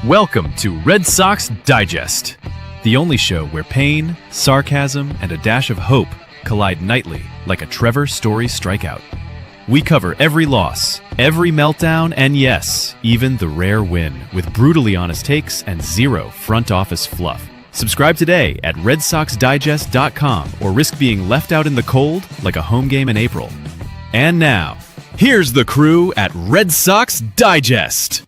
Welcome to Red Sox Digest, the only show where pain, sarcasm, and a dash of hope collide nightly like a Trevor Story strikeout. We cover every loss, every meltdown, and yes, even the rare win, with brutally honest takes and zero front office fluff. Subscribe today at RedSoxDigest.com or risk being left out in the cold like a home game in April. And now, here's the crew at Red Sox Digest.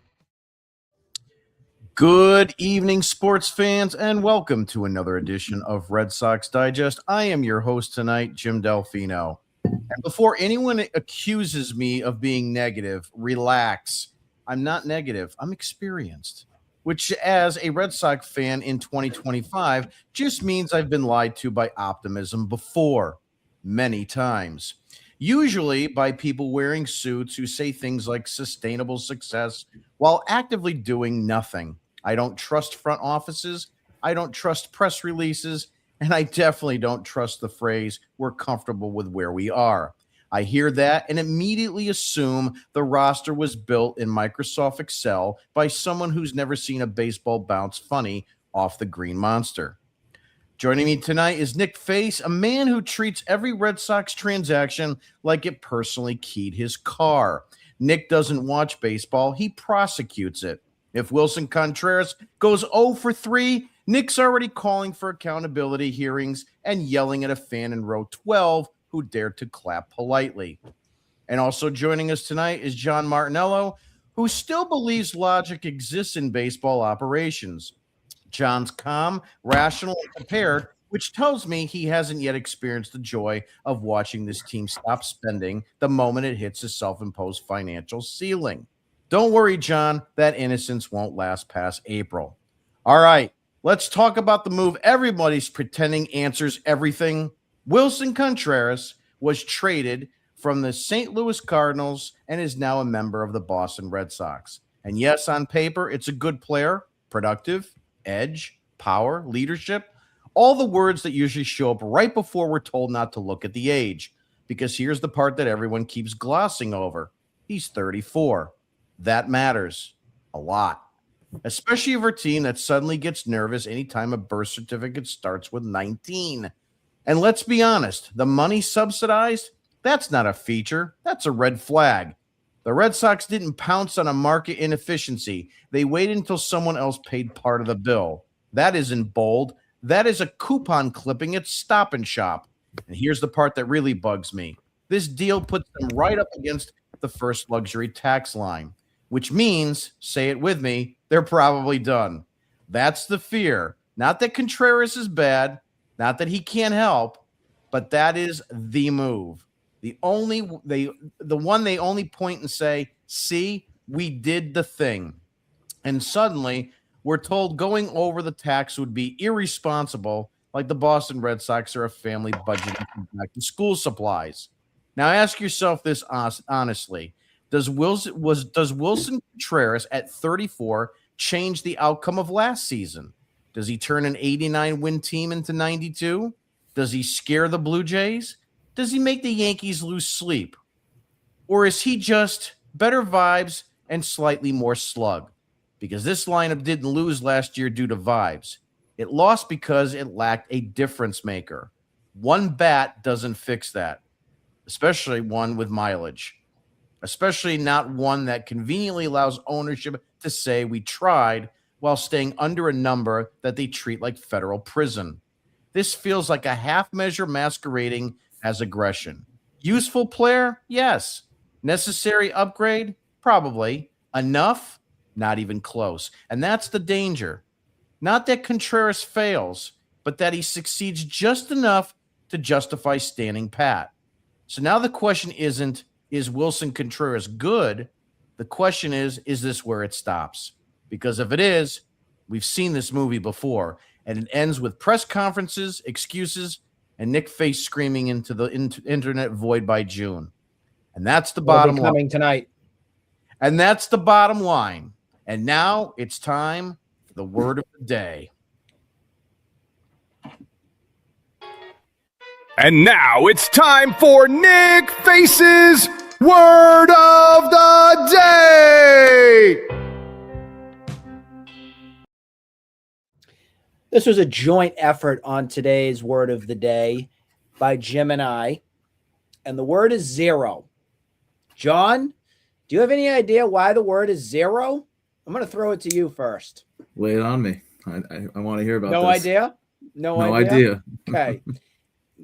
Good evening, sports fans, and welcome to another edition of Red Sox Digest. I am your host tonight, Jim Delfino. And before anyone accuses me of being negative, relax. I'm not negative. I'm experienced, which as a Red Sox fan in 2025 just means I've been lied to by optimism before, many times. Usually by people wearing suits who say things like sustainable success while actively doing nothing. I don't trust front offices, I don't trust press releases, and I definitely don't trust the phrase, we're comfortable with where we are. I hear that and immediately assume the roster was built in Microsoft Excel by someone who's never seen a baseball bounce funny off the green monster. Joining me tonight is Nick Face, a man who treats every Red Sox transaction like it personally keyed his car. Nick doesn't watch baseball, he prosecutes it. If Willson Contreras goes 0 for 3, Nick's already calling for accountability hearings and yelling at a fan in row 12 who dared to clap politely. And also joining us tonight is John Martinello, who still believes logic exists in baseball operations. John's calm, rational, and prepared, which tells me he hasn't yet experienced the joy of watching this team stop spending the moment it hits a self-imposed financial ceiling. Don't worry, John, that innocence won't last past April. All right, let's talk about the move everybody's pretending answers everything. Willson Contreras was traded from the St. Louis Cardinals and is now a member of the Boston Red Sox. And yes, on paper, it's a good player, productive, edge, power, leadership, all the words that usually show up right before we're told not to look at the age. Because here's the part that everyone keeps glossing over. He's 34. That matters a lot, especially for a team that suddenly gets nervous anytime a birth certificate starts with 19. And let's be honest, the money subsidized, that's not a feature. That's a red flag. The Red Sox didn't pounce on a market inefficiency. They waited until someone else paid part of the bill. That isn't bold. That is a coupon clipping at Stop and Shop. And here's the part that really bugs me. This deal puts them right up against the first luxury tax line, which means, say it with me, they're probably done. That's the fear. Not that Contreras is bad, not that he can't help, but that is the move. The one they only point and say, see, we did the thing. And suddenly, we're told going over the tax would be irresponsible, like the Boston Red Sox are a family budgeting back to school supplies. Now ask yourself this honestly. Does Willson Contreras at 34 change the outcome of last season? Does he turn an 89-win team into 92? Does he scare the Blue Jays? Does he make the Yankees lose sleep? Or is he just better vibes and slightly more slug? Because this lineup didn't lose last year due to vibes. It lost because it lacked a difference maker. One bat doesn't fix that, especially one with mileage. Especially not one that conveniently allows ownership to say we tried while staying under a number that they treat like federal prison. This feels like a half measure masquerading as aggression. Useful player? Yes. Necessary upgrade? Probably. Enough? Not even close. And that's the danger. Not that Contreras fails, but that he succeeds just enough to justify standing pat. So now the question isn't, is Willson Contreras good? The question is this where it stops? Because if it is, we've seen this movie before, and it ends with press conferences, excuses, and Nick Face screaming into the internet void by June. And that's the bottom line. Coming tonight. And that's the bottom line. And now it's time for the word of the day. And now it's time for Nick Face's Word of the Day. This was a joint effort on today's word of the day by Jim and I, and the word is zero. John, do you have any idea why the word is zero? I'm going to throw it to you first. Lay it on me. I want to hear about No this. idea? No idea. Okay.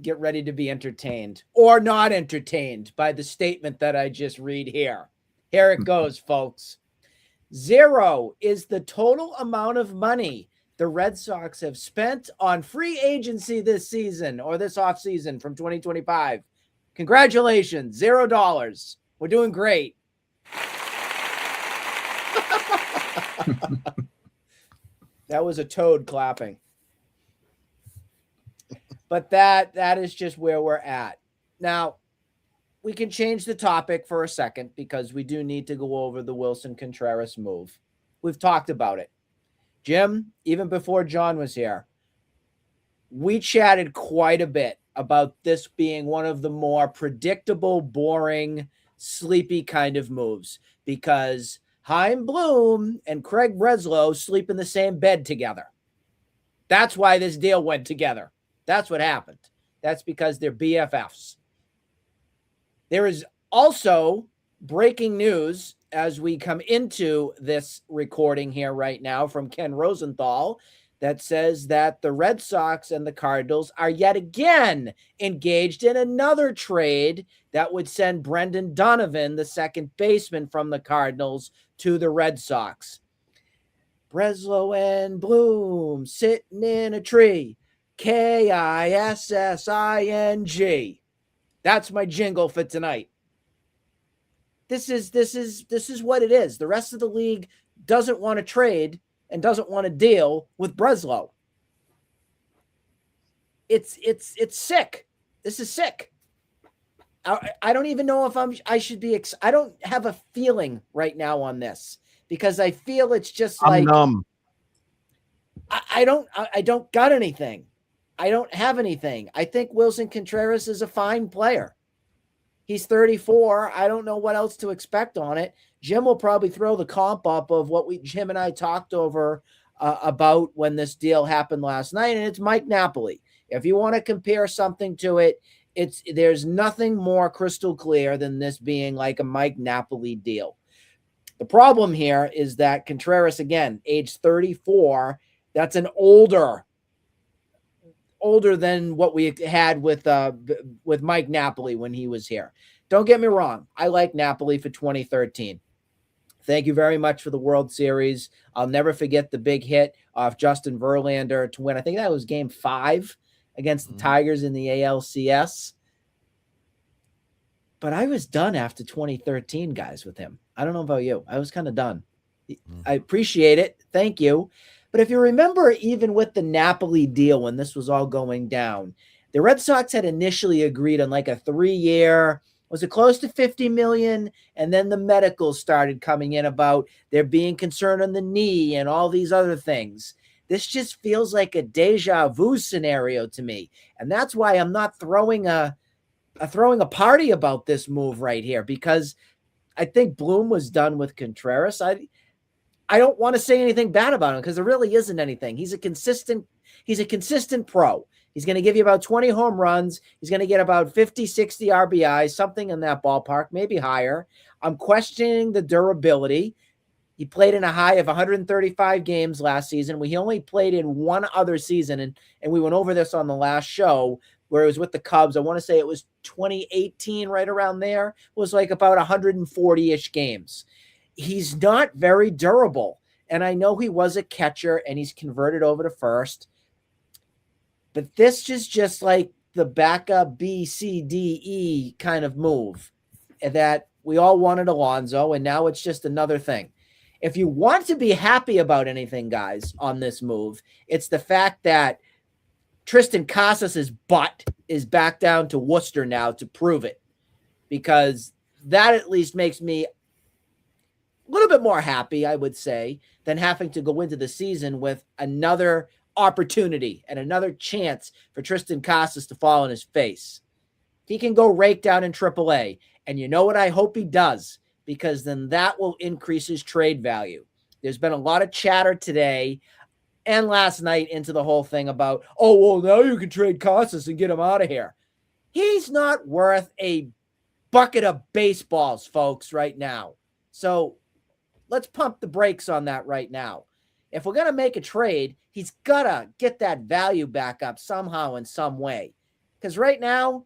Get ready to be entertained or not entertained by the statement that I just read here. Here it goes, folks. Zero is the total amount of money the Red Sox have spent on free agency this season or this offseason from 2025. Congratulations, $0. We're doing great. That was a toad clapping. But that is just where we're at. Now, we can change the topic for a second because we do need to go over the Willson Contreras move. We've talked about it. Jim, even before John was here, we chatted quite a bit about this being one of the more predictable, boring, sleepy kind of moves because Chaim Bloom and Craig Breslow sleep in the same bed together. That's why this deal went together. That's what happened. That's because they're BFFs. There is also breaking news as we come into this recording here right now from Ken Rosenthal that says that the Red Sox and the Cardinals are yet again engaged in another trade that would send Brendan Donovan, the second baseman from the Cardinals, to the Red Sox. Breslow and Bloom sitting in a tree. Kissing. That's my jingle for tonight. This is what it is. The rest of the league doesn't want to trade and doesn't want to deal with Breslow. It's sick. This is sick. I don't even know if I should be. I don't have a feeling right now on this because I feel it's just I'm like numb. I don't got anything. I don't have anything. I think Willson Contreras is a fine player. He's 34. I don't know what else to expect on it. Jim will probably throw the comp up of what Jim and I talked over about when this deal happened last night, and it's Mike Napoli. If you want to compare something to it, there's nothing more crystal clear than this being like a Mike Napoli deal. The problem here is that Contreras, again, age 34, that's an older than what we had with Mike Napoli when he was here. Don't get me wrong. I like Napoli for 2013. Thank you very much for the World Series. I'll never forget the big hit off Justin Verlander to win. I think that was game 5 against the Tigers in the ALCS. But I was done after 2013, guys, with him. I don't know about you. I was kind of done. I appreciate it. Thank you. But if you remember, even with the Napoli deal, when this was all going down, the Red Sox had initially agreed on like a 3-year, was it close to $50 million? And then the medicals started coming in about there being concern on the knee and all these other things. This just feels like a deja vu scenario to me. And that's why I'm not throwing a party about this move right here, because I think Bloom was done with Contreras. I don't want to say anything bad about him because there really isn't anything. He's a consistent pro. He's going to give you about 20 home runs. He's going to get about 50, 60 RBIs, something in that ballpark, maybe higher. I'm questioning the durability. He played in a high of 135 games last season. He only played in one other season, and we went over this on the last show where it was with the Cubs. I want to say it was 2018, right around there. It was like about 140-ish games. He's not very durable. And I know he was a catcher and he's converted over to first. But this is just like the backup B, C, D, E kind of move that we all wanted Alonso, and now it's just another thing. If you want to be happy about anything, guys, on this move, it's the fact that Tristan Casas' butt is back down to Worcester now to prove it, because that at least makes me a little bit more happy, I would say, than having to go into the season with another opportunity and another chance for Tristan Casas to fall on his face. He can go rake down in AAA, and you know what I hope he does, because then that will increase his trade value. There's been a lot of chatter today, and last night into the whole thing about, oh, well, now you can trade Costas and get him out of here. He's not worth a bucket of baseballs, folks, right now. So let's pump the brakes on that right now. If we're going to make a trade, he's got to get that value back up somehow in some way. Because right now,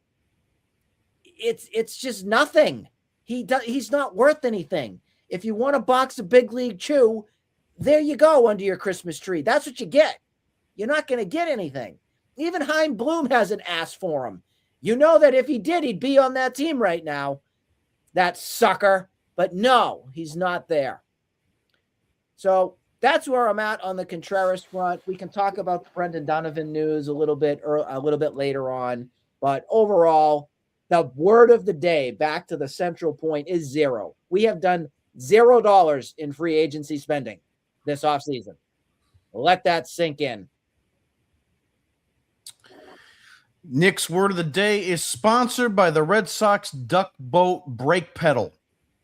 it's just nothing. He's not worth anything. If you want a box of Big League Chew, there you go under your Christmas tree. That's what you get. You're not going to get anything. Even Chaim Bloom hasn't asked for him. You know that if he did, he'd be on that team right now. That sucker. But no, he's not there. So that's where I'm at on the Contreras front. We can talk about the Brendan Donovan news a little bit later on. But overall, the word of the day, back to the central point, is zero. We have done $0 in free agency spending this offseason. Let that sink in. Nick's word of the day is sponsored by the Red Sox Duck Boat Brake Pedal,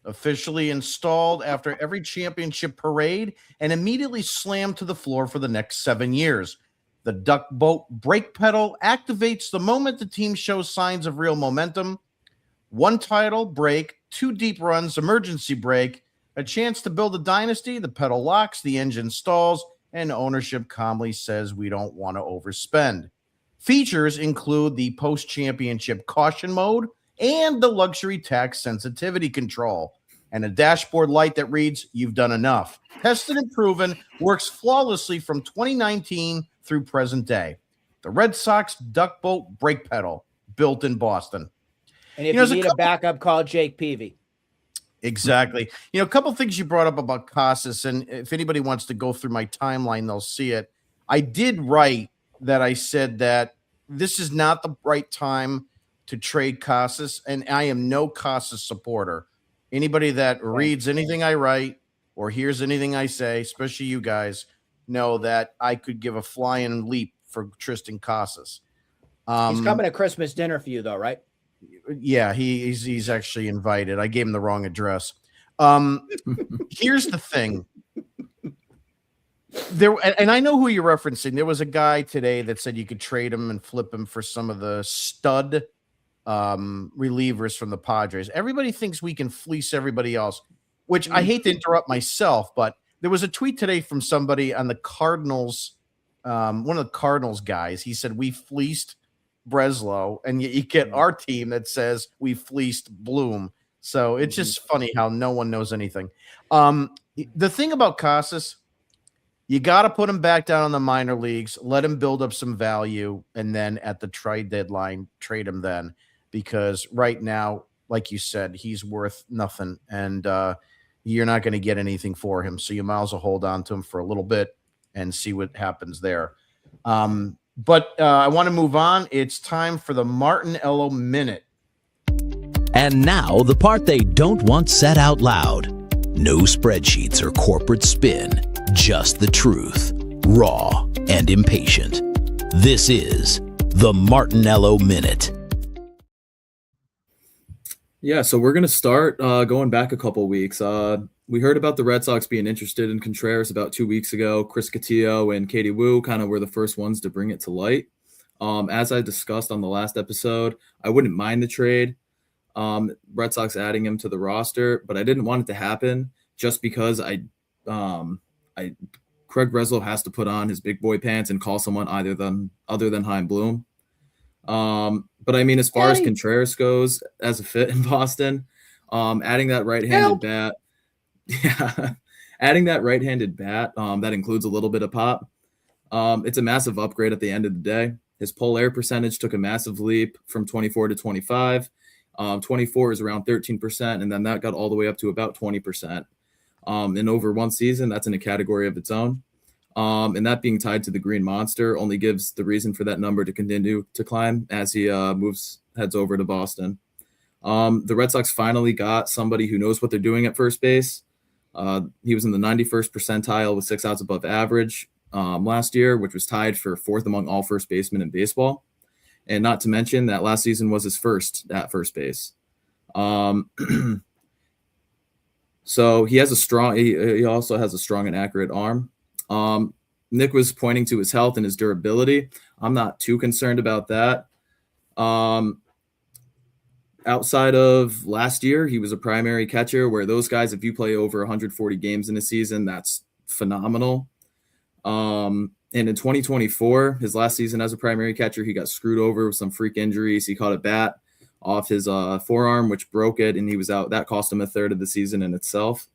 officially installed after every championship parade and immediately slammed to the floor for the next 7 years. The Duck Boat Brake Pedal activates the moment the team shows signs of real momentum. One title, break, 2 deep runs, emergency break, a chance to build a dynasty. The pedal locks, the engine stalls, and ownership calmly says we don't want to overspend. Features include the post-championship caution mode and the luxury tax sensitivity control, and a dashboard light that reads, "You've done enough." Tested and proven, works flawlessly from 2019 through present day. The Red Sox Duck Boat Brake Pedal, built in Boston. And if you need a backup, call Jake Peavy. Exactly. A couple things you brought up about Casas, and if anybody wants to go through my timeline, they'll see it. I did write that I said that this is not the right time to trade Casas, and I am no Casas supporter. Anybody that reads anything I write or hears anything I say, especially you guys, know that I could give a flying leap for Tristan Casas. He's coming to Christmas dinner for you, though, right? Yeah, he's actually invited. I gave him the wrong address. Here's the thing. And I know who you're referencing. There was a guy today that said you could trade him and flip him for some of the stud relievers from the Padres. Everybody thinks we can fleece everybody else, which I hate to interrupt myself, but there was a tweet today from somebody on the Cardinals, one of the Cardinals guys. He said, we fleeced Breslow, and you get our team that says we fleeced Bloom. So it's just funny how no one knows anything. The thing about Casas, you got to put him back down in the minor leagues, let him build up some value, and then at the trade deadline, trade him then. Because right now, like you said, he's worth nothing, and you're not going to get anything for him. So you might as well hold on to him for a little bit and see what happens there. But I want to move on. It's time for the Martin Ello Minute. And now the part they don't want said out loud. No spreadsheets or corporate spin, just the truth, raw and impatient. This is the Martinello Minute. Yeah, so we're going to start going back a couple weeks. We heard about the Red Sox being interested in Contreras about 2 weeks ago. Chris Cotillo and Katie Wu kind of were the first ones to bring it to light. As I discussed on the last episode, I wouldn't mind the trade. Red Sox adding him to the roster, but I didn't want it to happen just because Craig Breslow has to put on his big boy pants and call someone other than Chaim Bloom. But I mean, as far as Contreras goes as a fit in Boston, adding that right-handed bat, that includes a little bit of pop. It's a massive upgrade at the end of the day. His pull air percentage took a massive leap from 24 to 25. 24 is around 13%, and then that got all the way up to about 20%. And over one season, that's in a category of its own. And that being tied to the Green Monster only gives the reason for that number to continue to climb as he heads over to Boston. The Red Sox finally got somebody who knows what they're doing at first base. He was in the 91st percentile with 6 outs above average last year, which was tied for 4th among all first basemen in baseball. And not to mention that last season was his first at first base. So he has he also has a strong and accurate arm. Nick was pointing to his health and his durability. I'm not too concerned about that. Outside of last year, he was a primary catcher, where those guys, if you play over 140 games in a season, that's phenomenal. And in 2024, his last season as a primary catcher, he got screwed over with some freak injuries. He caught a bat off his forearm, which broke it, and he was out. That cost him a third of the season in itself.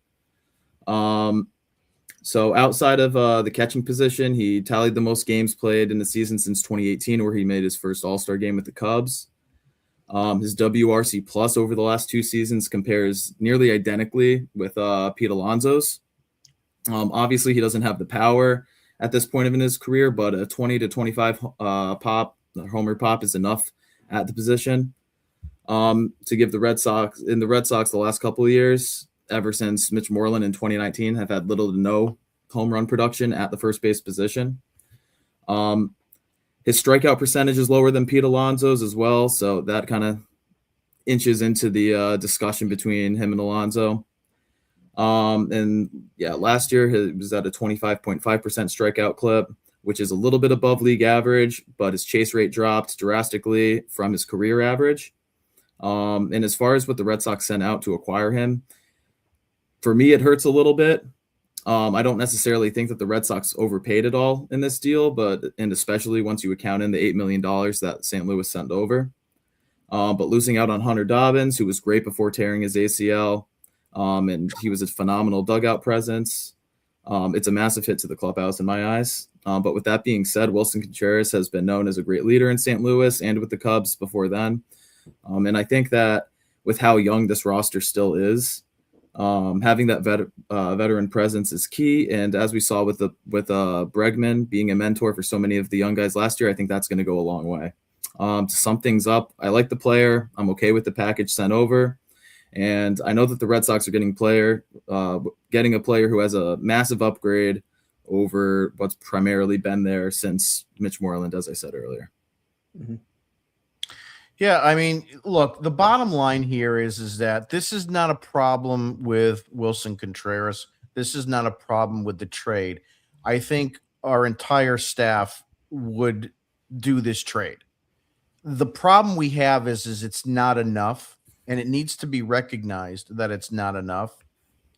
So outside of the catching position, he tallied the most games played in the season since 2018, where he made his first All-Star game with the Cubs. His WRC plus over the last 2 seasons compares nearly identically with Pete Alonso's. Obviously, he doesn't have the power at this point in his career, but a 20 to 25 homer pop is enough at the position to give the Red Sox the last couple of years, ever since Mitch Moreland in 2019, have had little to no home run production at the first base position. His strikeout percentage is lower than Pete Alonso's as well, so that kind of inches into the discussion between him and Alonso. Last year he was at a 25.5% strikeout clip, which is a little bit above league average, but his chase rate dropped drastically from his career average. And as far as what the Red Sox sent out to acquire him, for me, it hurts a little bit. I don't necessarily think that the Red Sox overpaid it all in this deal, and especially once you account in the $8 million that St. Louis sent over. But losing out on Hunter Dobbins, who was great before tearing his ACL, and he was a phenomenal dugout presence. It's a massive hit to the clubhouse in my eyes. But with that being said, Willson Contreras has been known as a great leader in St. Louis and with the Cubs before then. And I think that with how young this roster still is, having that veteran presence is key. And as we saw with Bregman being a mentor for so many of the young guys last year, I think that's going to go a long way. To sum things up, I like the player. I'm okay with the package sent over. And I know that the Red Sox are getting a player who has a massive upgrade over what's primarily been there since Mitch Moreland, as I said earlier. Mm-hmm. Yeah, I mean, look, the bottom line here is that this is not a problem with Willson Contreras. This is not a problem with the trade. I think our entire staff would do this trade. The problem we have is it's not enough, and it needs to be recognized that it's not enough.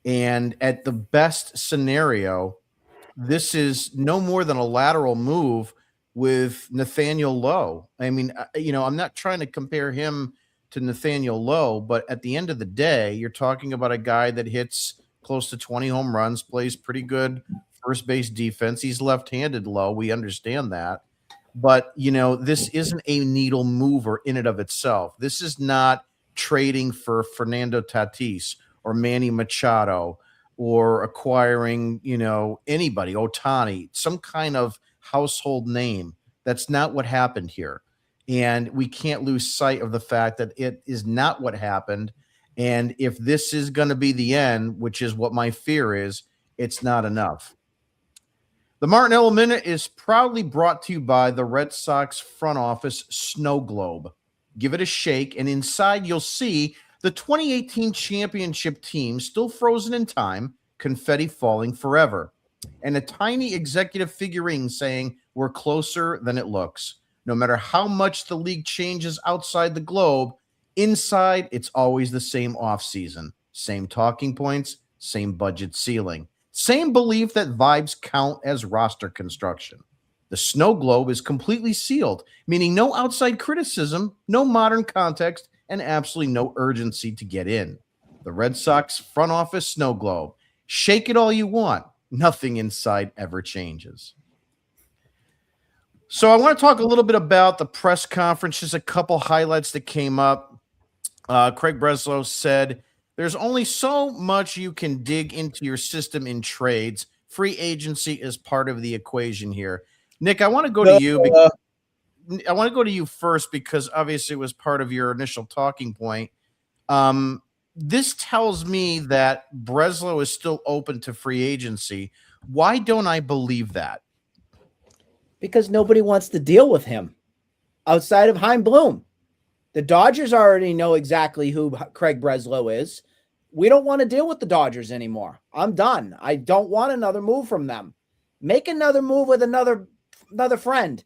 And at the best scenario, this is no more than a lateral move with Nathaniel Lowe. I mean, I'm not trying to compare him to Nathaniel Lowe, but at the end of the day, you're talking about a guy that hits close to 20 home runs, plays pretty good first base defense. He's left-handed, Lowe. We understand that. But, this isn't a needle mover in and of itself. This is not trading for Fernando Tatis or Manny Machado or acquiring, anybody, Ohtani, some kind of household name. That's not what happened here. And we can't lose sight of the fact that it is not what happened. And if this is going to be the end, which is what my fear is, it's not enough. The Martinello Minute is proudly brought to you by the Red Sox front office snow globe. Give it a shake, and inside you'll see the 2018 championship team still frozen in time, confetti falling forever, and a tiny executive figurine saying, "We're closer than it looks." No matter how much the league changes outside the globe, inside it's always the same offseason. Same talking points, same budget ceiling, same belief that vibes count as roster construction. The snow globe is completely sealed, meaning no outside criticism, no modern context, and absolutely no urgency to get in. The Red Sox front office snow globe. Shake it all you want. Nothing inside ever changes. So I want to talk a little bit about the press conference, just a couple highlights that came up. Craig Breslow said, "There's only so much you can dig into your system in trades. Free agency is part of the equation here." Nick, I want to go to you. I want to go to you first because obviously it was part of your initial talking point. This tells me that Breslow is still open to free agency. Why don't I believe that? Because nobody wants to deal with him outside of Chaim Bloom. The Dodgers already know exactly who Craig Breslow is. We don't want to deal with the Dodgers anymore. I'm done. I don't want another move from them. Make another move with another friend.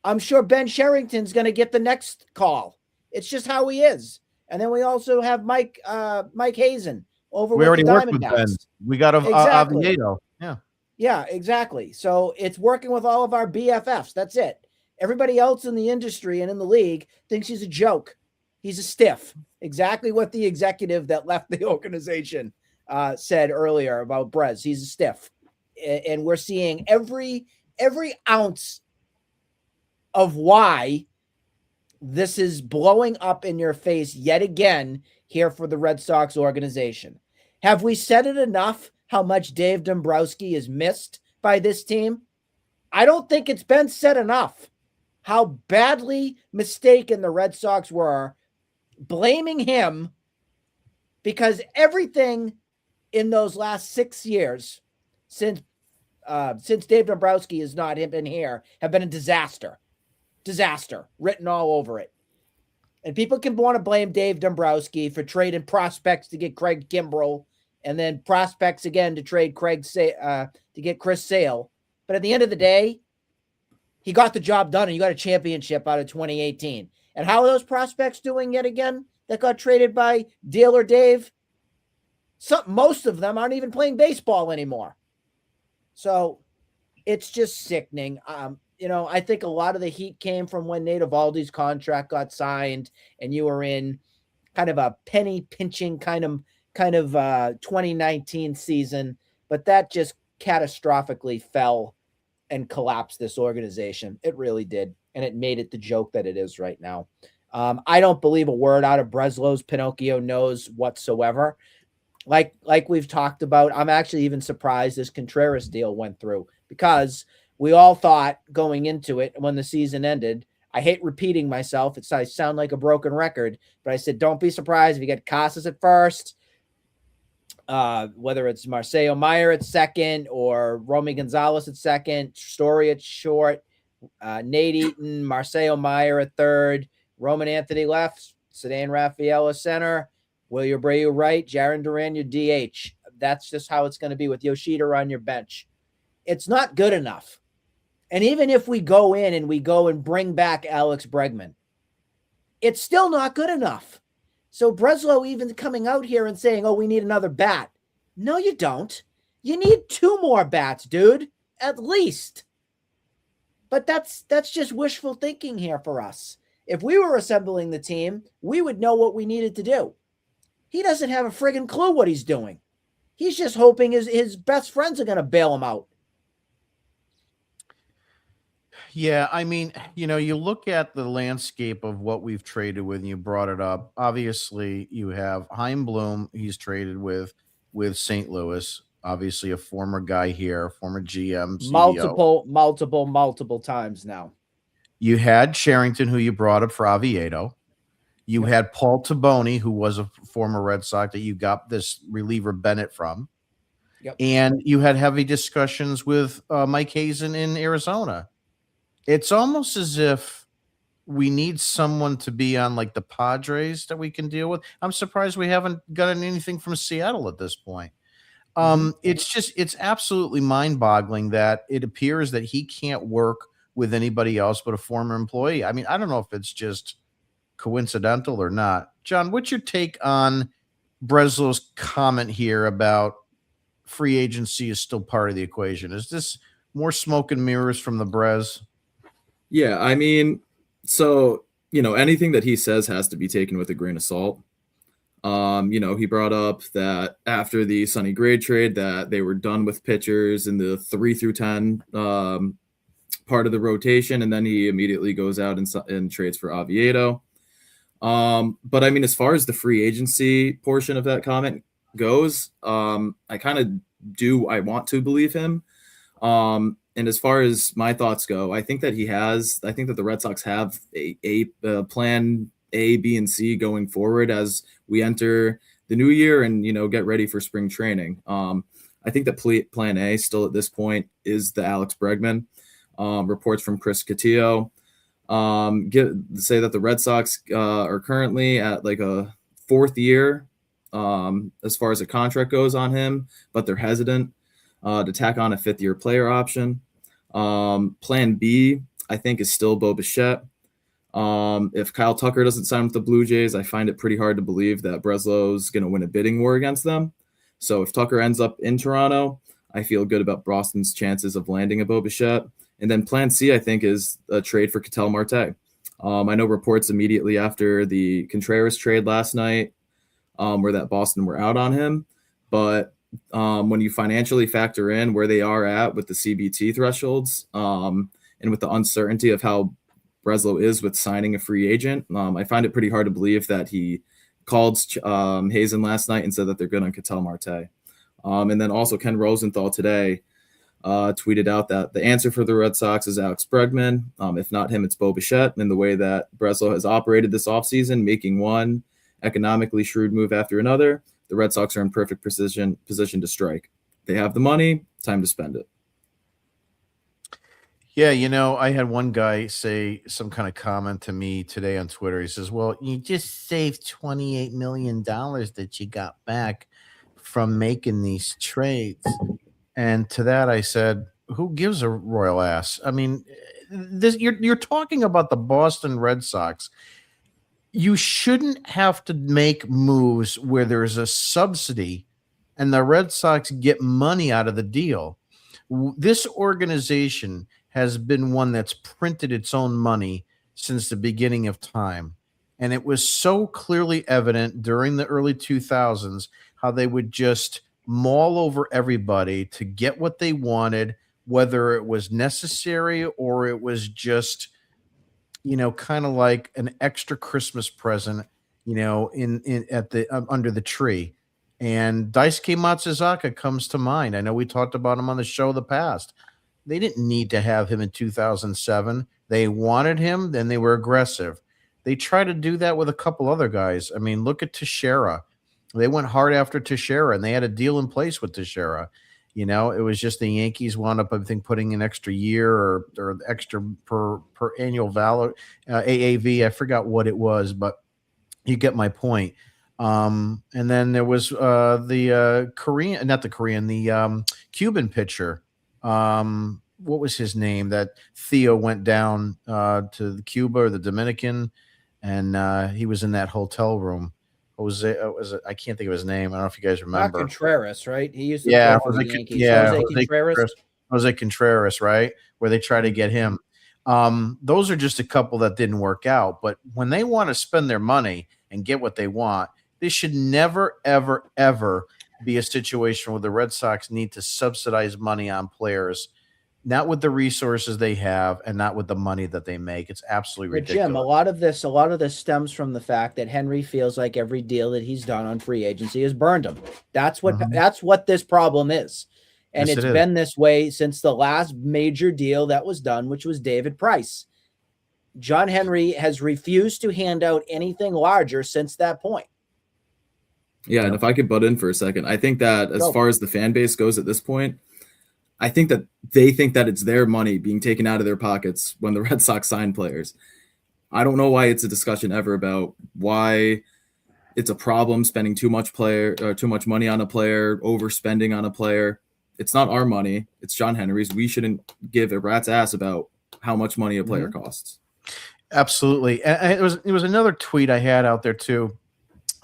I'm sure Ben Sherrington's going to get the next call. It's just how he is. And then we also have Mike Hazen over We with already the worked with Ben. Diamondbacks. We got Exactly. Oviedo. Yeah. Yeah, exactly. So it's working with all of our BFFs. That's it. Everybody else in the industry and in the league thinks he's a joke. He's a stiff. Exactly what the executive that left the organization said earlier about Brez. He's a stiff. And we're seeing every ounce of why this is blowing up in your face yet again here for the Red Sox organization. Have we said it enough how much Dave Dombrowski is missed by this team? I don't think it's been said enough how badly mistaken the Red Sox were blaming him, because everything in those last 6 years since Dave Dombrowski has not been here have been a disaster written all over it. And people can want to blame Dave Dombrowski for trading prospects to get Craig Kimbrell, and then prospects again to trade to get Chris Sale. But at the end of the day, he got the job done, and you got a championship out of 2018. And how are those prospects doing yet again that got traded by Dealer Dave? Most of them aren't even playing baseball anymore. So it's just sickening. I think a lot of the heat came from when Nate Eovaldi's contract got signed, and you were in kind of a penny pinching kind of 2019 season, but that just catastrophically fell and collapsed this organization. It really did. And it made it the joke that it is right now. I don't believe a word out of Breslow's Pinocchio nose whatsoever. Like we've talked about, I'm actually even surprised this Contreras deal went through, because we all thought going into it when the season ended, I hate repeating myself, I sound like a broken record, but I said, don't be surprised if you get Casas at first, whether it's Marcelo Meyer at second or Romy Gonzalez at second, Story at short, Nate Eaton, Marcelo Meyer at third, Roman Anthony left, Ceddanne Rafaela center, Will Abreu right, Jarren Duran your DH. That's just how it's going to be with Yoshida on your bench. It's not good enough. And even if we go in and bring back Alex Bregman, it's still not good enough. So Breslow even coming out here and saying, oh, we need another bat. No, you don't. You need 2 more bats, dude, at least. But that's just wishful thinking here for us. If we were assembling the team, we would know what we needed to do. He doesn't have a friggin' clue what he's doing. He's just hoping his best friends are going to bail him out. Yeah, I mean, you look at the landscape of what we've traded with, and you brought it up. Obviously, you have Chaim Bloom, he's traded with St. Louis, obviously a former guy here, former GM, CBO. Multiple times now. You had Sherrington, who you brought up for Oviedo. You had Paul Taboni, who was a former Red Sox that you got this reliever Bennett from. Yep. And you had heavy discussions with Mike Hazen in Arizona. It's almost as if we need someone to be on like the Padres that we can deal with. I'm surprised we haven't gotten anything from Seattle at this point. It's absolutely mind-boggling that it appears that he can't work with anybody else but a former employee. I mean, I don't know if it's just coincidental or not. John, what's your take on Breslow's comment here about free agency is still part of the equation? Is this more smoke and mirrors from the Brez? Yeah, I mean, so, anything that he says has to be taken with a grain of salt. He brought up that after the Sonny Gray trade that they were done with pitchers in the 3 through 10 part of the rotation, and then he immediately goes out and trades for Oviedo. But I mean, as far as the free agency portion of that comment goes, I kind of I want to believe him. And as far as my thoughts go, I think that the Red Sox have a plan A, B, and C going forward as we enter the new year and, get ready for spring training. I think that plan A still at this point is the Alex Bregman. Reports from Chris Cotillo say that the Red Sox are currently at like a 4th year as far as a contract goes on him, but they're hesitant. to tack on a 5th-year player option. Plan B, I think, is still Bo Bichette. If Kyle Tucker doesn't sign with the Blue Jays, I find it pretty hard to believe that Breslow's going to win a bidding war against them. So if Tucker ends up in Toronto, I feel good about Boston's chances of landing a Bo Bichette. And then plan C, I think, is a trade for Ketel Marte. I know reports immediately after the Contreras trade last night where that Boston were out on him. But when you financially factor in where they are at with the CBT thresholds and with the uncertainty of how Breslow is with signing a free agent, I find it pretty hard to believe that he called Hazen last night and said that they're good on Ketel Marte. And then also Ken Rosenthal today tweeted out that the answer for the Red Sox is Alex Bregman. If not him, it's Bo Bichette. And the way that Breslow has operated this offseason, making one economically shrewd move after another, the Red Sox are in perfect position to strike. They have the money, time to spend it. Yeah, I had one guy say some kind of comment to me today on Twitter. He says, well, you just saved $28 million that you got back from making these trades. And to that, I said, who gives a royal ass? I mean, you're talking about the Boston Red Sox. You shouldn't have to make moves where there's a subsidy and the Red Sox get money out of the deal. This organization has been one that's printed its own money since the beginning of time. And it was so clearly evident during the early 2000s how they would just maul over everybody to get what they wanted, whether it was necessary or it was just, kind of like an extra Christmas present, in at the under the tree. And Daisuke Matsuzaka comes to mind. I know we talked about him on the show in the past. They didn't need to have him in 2007. They wanted him, then they were aggressive. They tried to do that with a couple other guys. I mean, look at Teixeira. They went hard after Teixeira, and they had a deal in place with Teixeira. It was just the Yankees wound up, I think, putting an extra year or extra per annual value, AAV. I forgot what it was, but you get my point. And then there was the Cuban pitcher. What was his name? That Theo went down to Cuba or the Dominican, and he was in that hotel room. I can't think of his name. I don't know if you guys remember. Not Contreras, right? He used to play for the Yankees. Jose Contreras. Jose Contreras, right? Where they try to get him. Those are just a couple that didn't work out. But when they want to spend their money and get what they want, this should never, ever, ever be a situation where the Red Sox need to subsidize money on players, not with the resources they have and not with the money that they make. It's absolutely ridiculous. Jim, a lot of this stems from the fact that Henry feels like every deal that he's done on free agency has burned him. That's what this problem is. And yes, it's been this way since the last major deal that was done, which was David Price. John Henry has refused to hand out anything larger since that point. Yeah, and if I could butt in for a second, I think that as far as the fan base goes at this point, I think that they think that it's their money being taken out of their pockets when the Red Sox sign players. I don't know why it's a discussion ever about why it's a problem spending too much money on a player, overspending on a player. It's not our money. It's John Henry's. We shouldn't give a rat's ass about how much money a player costs. Absolutely. And it was another tweet I had out there too.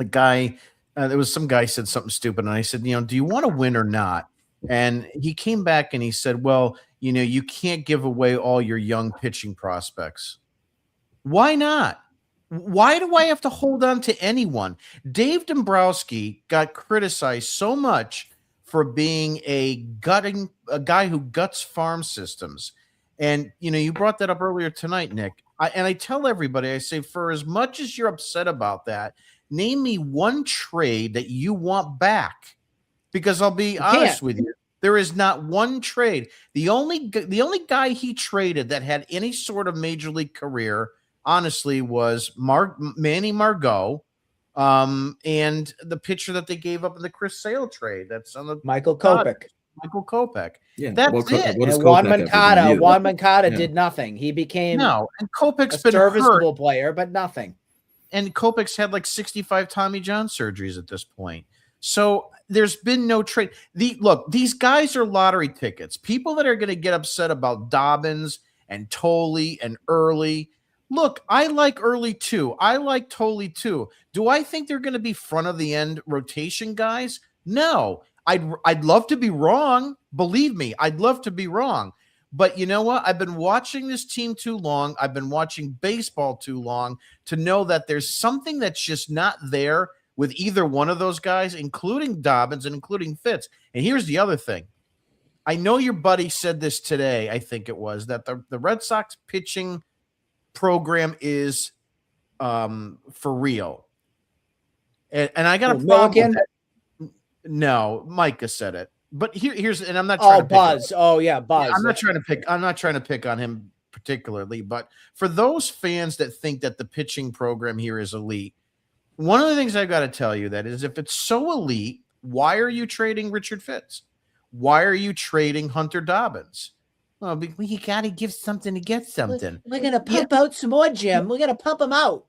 A guy, there was some guy said something stupid, and I said, do you want to win or not? And he came back and he said, well, you can't give away all your young pitching prospects. Why not? Why do I have to hold on to anyone? Dave Dombrowski got criticized so much for being a guy who guts farm systems. And, you brought that up earlier tonight, Nick. I tell everybody, I say, for as much as you're upset about that, name me one trade that you want back. Because I'll be honest with you, there is not one trade. The only guy he traded that had any sort of major league career, honestly, was Manny Margot, and the pitcher that they gave up in the Chris Sale trade. That's on the Michael Kopech. Michael Kopech. Yeah, that's it. And Juan Moncada did nothing. He became and Kopech's been serviceable player, but nothing. And Kopech's had like 65 Tommy John surgeries at this point. So there's been no trade. Look, these guys are lottery tickets. People that are going to get upset about Dobbins and Tolley and Early. Look, I like Early too. I like Tolley too. Do I think they're going to be front of the end rotation guys? No. I'd love to be wrong. Believe me, I'd love to be wrong. But you know what? I've been watching this team too long. I've been watching baseball too long to know that there's something that's just not there with either one of those guys, including Dobbins and including Fitz. And here's the other thing. I know your buddy said this today, I think it was, that the Red Sox pitching program is for real. And I got a problem with that. No, Micah said it. But here's, and I'm not trying to pick Buzz. Buzz. Yeah, I'm not trying to pick on him particularly, but for those fans that think that the pitching program here is elite, one of the things I've got to tell you that is, if it's so elite, why are you trading Richard Fitz? Why are you trading Hunter Dobbins? Well, you got to give something to get something. We're going to pump out some more, Jim. We're going to pump them out.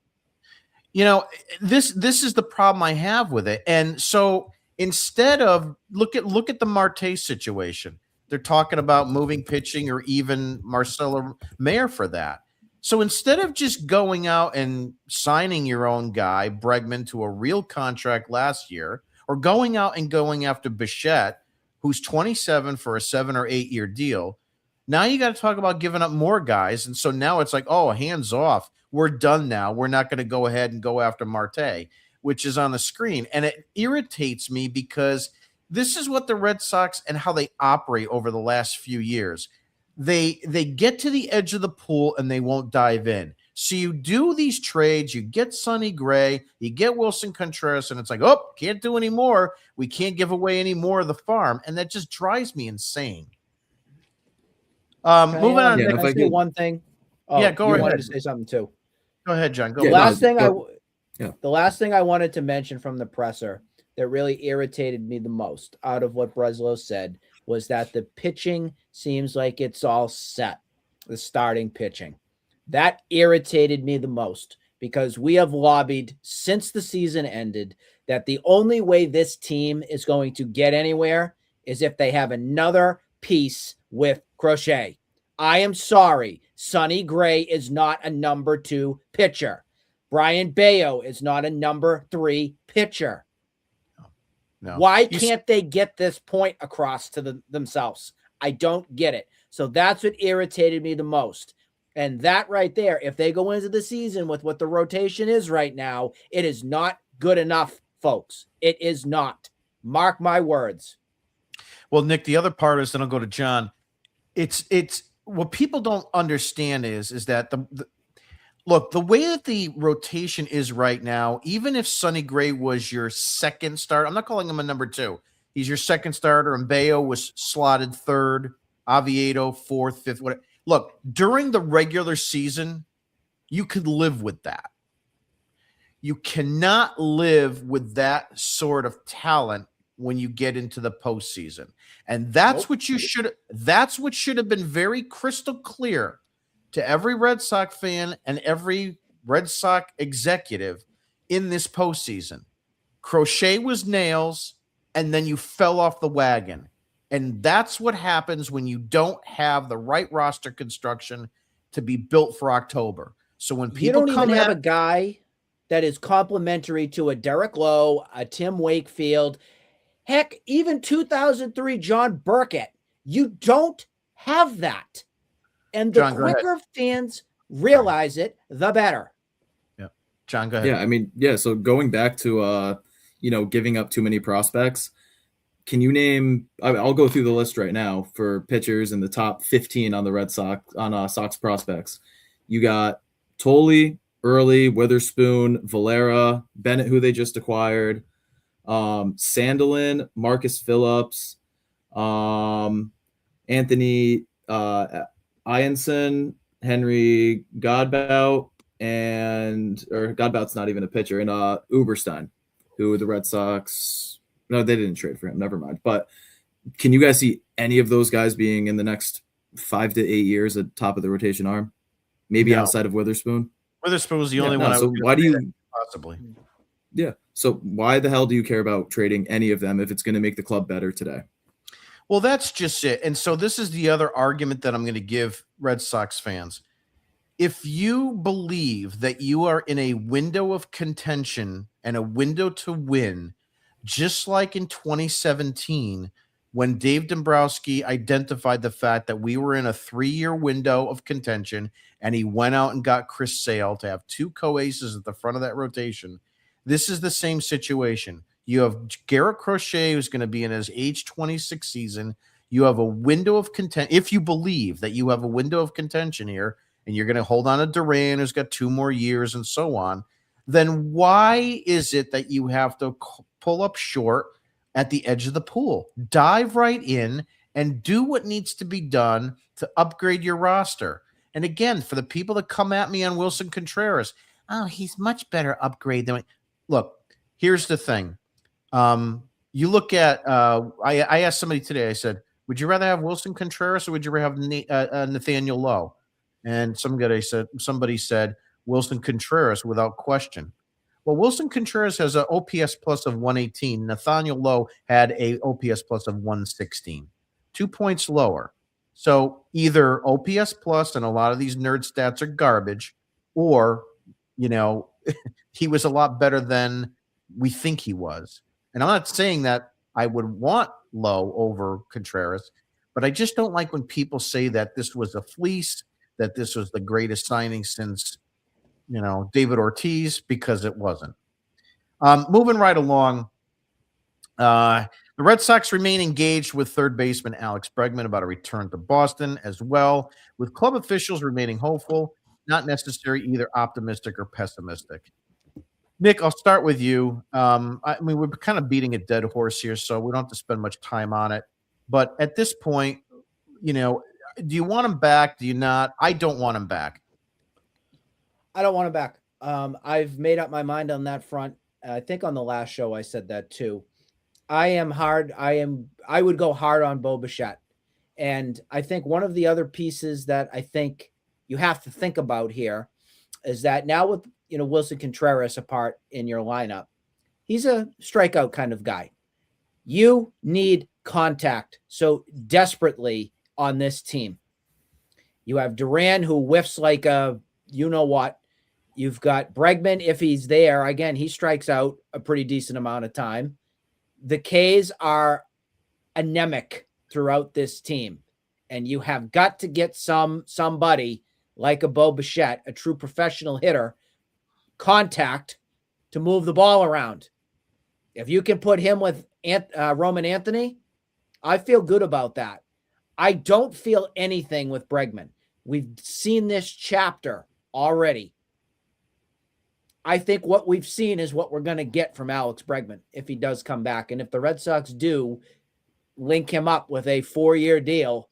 You know, this is the problem I have with it. And so instead of look at the Marte situation, they're talking about moving pitching or even Marcelo Mayer for that. So instead of just going out and signing your own guy, Bregman, to a real contract last year, or going out and going after Bichette, who's 27 for a 7 or 8 year deal, now you got to talk about giving up more guys. And so now it's like, oh, hands off. We're done now. We're not going to go ahead and go after Marte, which is on the screen. And it irritates me because this is what the Red Sox and how they operate over the last few years. They get to the edge of the pool and they won't dive in. So you do these trades, you get Sonny Gray, you get Willson Contreras, and it's like, oh, can't do any more. We can't give away any more of the farm. And that just drives me insane. Moving on. Can I say one thing? Oh, yeah, go ahead. You wanted to say something too. Go ahead, John. The last thing I wanted to mention from the presser that really irritated me the most out of what Breslow said was that the pitching seems like it's all set, the starting pitching. That irritated me the most because we have lobbied since the season ended that the only way this team is going to get anywhere is if they have another piece with Crochet. I am sorry. Sonny Gray is not a number 2 pitcher. Brian Bayo is not a number 3 pitcher. No. Why can't they get this point across to themselves? I don't get it. So that's what irritated me the most. And that right there, if they go into the season with what the rotation is right now, it is not good enough, folks. It is not. Mark my words. Well, Nick, the other part is, then I'll go to John. It's what people don't understand is that look, the way that the rotation is right now, even if Sonny Gray was your second starter, I'm not calling him a number 2. He's your second starter, and Bayo was slotted 3rd, Oviedo 4th, 5th, whatever. Look, during the regular season, you could live with that. You cannot live with that sort of talent when you get into the postseason. And that's what should have been very crystal clear to every Red Sox fan and every Red Sox executive in this postseason. Crochet was nails, and then you fell off the wagon. And that's what happens when you don't have the right roster construction to be built for October. So when people you don't even have a guy that is complementary to a Derek Lowe, a Tim Wakefield, heck, even 2003 John Burkett, you don't have that. And the quicker fans realize it, the better. Yeah. John, go ahead. Yeah, I mean, yeah, so going back to, giving up too many prospects, can you name – I'll go through the list right now for pitchers in the top 15 on the Red Sox, on Sox prospects. You got Tolley, Early, Witherspoon, Valera, Bennett, who they just acquired, Sandelin, Marcus Phillips, Anthony Ianson, Henry Godbout, or Godbout's not even a pitcher, and Uberstein, who the Red Sox – no, they didn't trade for him. Never mind. But can you guys see any of those guys being in the next 5 to 8 years at top of the rotation arm? Maybe outside of Witherspoon? Witherspoon was the only one. So why do you – possibly. Yeah. So why the hell do you care about trading any of them if it's going to make the club better today? Well, that's just it. And so this is the other argument that I'm going to give Red Sox fans. If you believe that you are in a window of contention and a window to win, just like in 2017, when Dave Dombrowski identified the fact that we were in a 3-year window of contention and he went out and got Chris Sale to have 2 co-aces at the front of that rotation, this is the same situation. You have Garrett Crochet, who's going to be in his age 26 season. You have a window of contention. If you believe that you have a window of contention here, and you're going to hold on to Duran, who's got 2 more years and so on, then why is it that you have to pull up short at the edge of the pool? Dive right in and do what needs to be done to upgrade your roster. And again, for the people that come at me on Willson Contreras, oh, he's much better upgrade than – look, here's the thing. You look at I asked somebody today, I said, would you rather have Willson Contreras or would you rather have Nathaniel Lowe? And somebody said Willson Contreras without question. Well, Willson Contreras has an OPS plus of 118. Nathaniel Lowe had a OPS plus of 116, 2 points lower. So either OPS plus, and a lot of these nerd stats are garbage, or, he was a lot better than we think he was. And I'm not saying that I would want Lowe over Contreras, but I just don't like when people say that this was a fleece, that this was the greatest signing since, David Ortiz, because it wasn't. Moving right along, the Red Sox remain engaged with third baseman Alex Bregman about a return to Boston as well, with club officials remaining hopeful, not necessarily either optimistic or pessimistic. Nick, I'll start with you. We're kind of beating a dead horse here, so we don't have to spend much time on it. But at this point, do you want him back? Do you not? I don't want him back. I don't want him back. I've made up my mind on that front. I think on the last show I said that too. I would go hard on Bo Bichette. And I think one of the other pieces that I think you have to think about here is that now with, Willson Contreras apart in your lineup, he's a strikeout kind of guy. You need contact so desperately on this team. You have Duran, who whiffs like a you-know-what. You've got Bregman, if he's there. Again, he strikes out a pretty decent amount of time. The Ks are anemic throughout this team, and you have got to get somebody like a Bo Bichette, a true professional hitter, contact to move the ball around. If you can put him with Roman Anthony, I feel good about that. I don't feel anything with Bregman. We've seen this chapter already. I think what we've seen is what we're going to get from Alex Bregman if he does come back. And if the Red Sox do link him up with a 4-year deal,